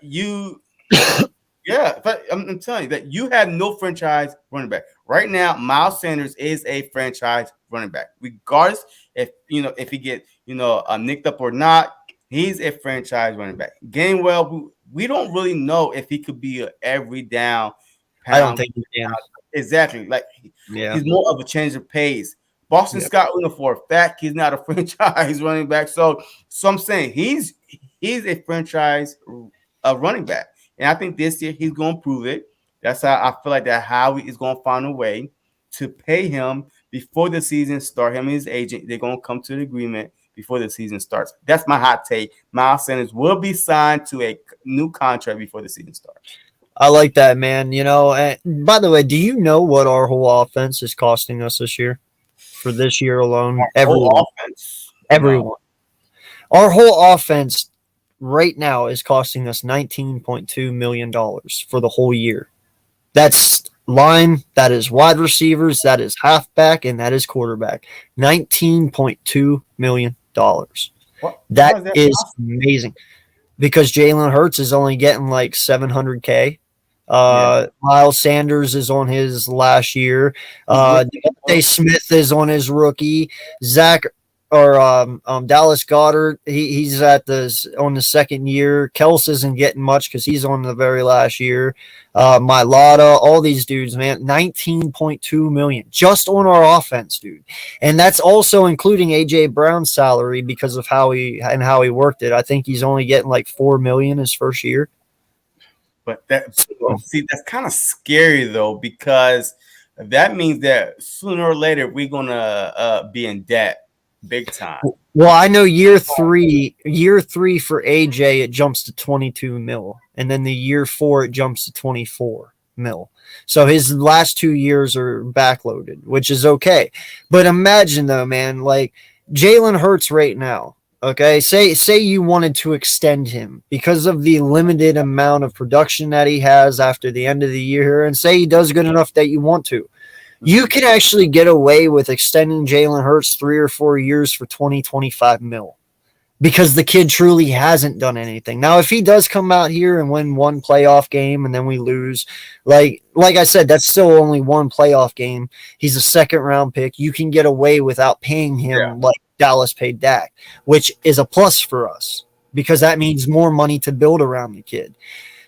yeah, but I'm telling you that you have no franchise running back right now. Miles Sanders is a franchise running back, regardless if he get nicked up or not. He's a franchise running back. Gainwell, we don't really know if he could be a every down I don't pound. think he can. Exactly, like Yeah. he's more of a change of pace. Boston Yeah. Scott, for a fact, he's not a franchise running back. So I'm saying he's a franchise running back. And I think this year he's going to prove it. That's how I feel like that Howie is going to find a way to pay him before the season start. Him and his agent, they're going to come to the agreement before the season starts. That's my hot take. Miles Sanders will be signed to a new contract before the season starts. I like that, man. And by the way, do you know what our whole offense is costing us this year? For this year alone, Whole offense. everyone. No. Our whole offense right now is costing us $19.2 million for the whole year. That's line, that is wide receivers, that is halfback, and that is quarterback. $19.2 million. That is amazing because Jalen Hurts is only getting like $700K. Miles Sanders is on his last year. Devontae Smith is on his rookie. Dallas Goedert, he's on the second year. Kels isn't getting much because he's on the very last year. Mailata, all these dudes, man, $19.2 million just on our offense, dude, and that's also including AJ Brown's salary because of how he worked it. I think he's only getting like $4 million his first year. But that's kind of scary though, because that means that sooner or later we're gonna be in debt. Big time. Well, I know year three for AJ, it jumps to 22 mil. And then the year 4, it jumps to 24 mil. So his last 2 years are backloaded, which is okay. But imagine though, man, like Jalen Hurts right now, okay, say you wanted to extend him because of the limited amount of production that he has after the end of the year, and say he does good enough that you want to. You can actually get away with extending Jalen Hurts 3 or 4 years for 25 mil because the kid truly hasn't done anything. Now, if he does come out here and win one playoff game and then we lose, like I said, that's still only one playoff game. He's a second-round pick. You can get away without paying him like Dallas paid Dak, which is a plus for us because that means more money to build around the kid.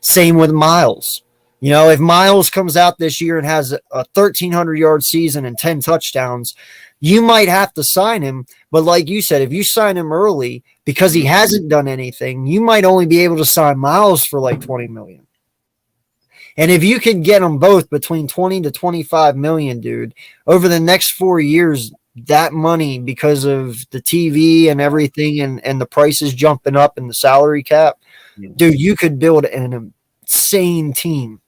Same with Miles. If Miles comes out this year and has a 1,300-yard season and 10 touchdowns, you might have to sign him. But like you said, if you sign him early because he hasn't done anything, you might only be able to sign Miles for like $20 million. And if you can get them both between 20 to 25 million, dude, over the next 4 years, that money, because of the TV and everything and the prices jumping up and the salary cap, dude, you could build an insane team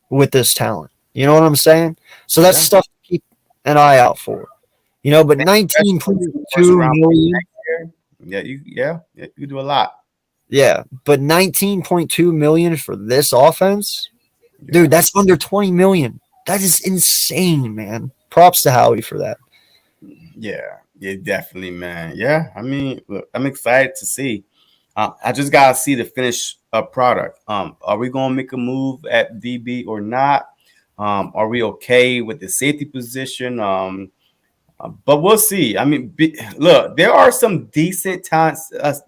with this talent. You know what I'm saying? So that's stuff to keep an eye out for. But 19.2 million. You do a lot. Yeah, but 19.2 million for this offense, dude, that's under 20 million. That is insane, man. Props to Howie for that. Yeah, definitely, man. Yeah, I mean, look, I'm excited to see. I just gotta see the finished product. Are we gonna make a move at DB or not? Are we okay with the safety position? But we'll see. I mean, look, there are some decent talents that's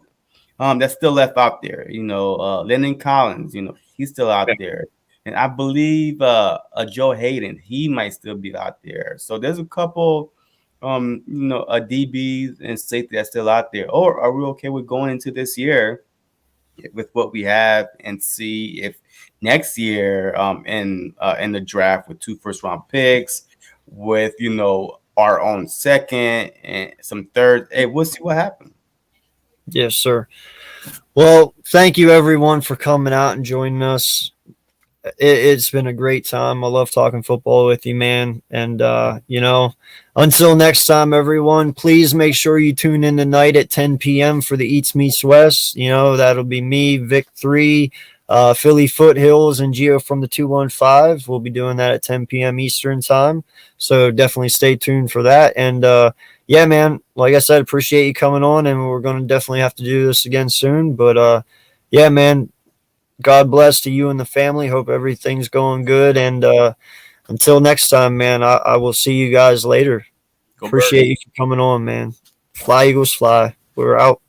still left out there. Lennon Collins. He's still out there, and I believe Joe Hayden. He might still be out there. So there's a couple. DBs and safety that's still out there. Or are we okay with going into this year with what we have and see if next year in the draft with 2 first-round picks, with our own second and some third. Hey, we'll see what happens. Yes, sir. Well, thank you everyone for coming out and joining us. It's been a great time. I love talking football with you, man. And, until next time, everyone, please make sure you tune in tonight at 10 p.m. for the Eats Meets West. That'll be me, Vic 3, Philly Foothills, and Gio from the 215. We'll be doing that at 10 p.m. Eastern time. So definitely stay tuned for that. And, yeah, man, like I said, appreciate you coming on, and we're going to definitely have to do this again soon. But, yeah, man, God bless to you and the family. Hope everything's going good. And until next time, man, I will see you guys later. Appreciate you coming on, man. Fly, Eagles, fly. We're out.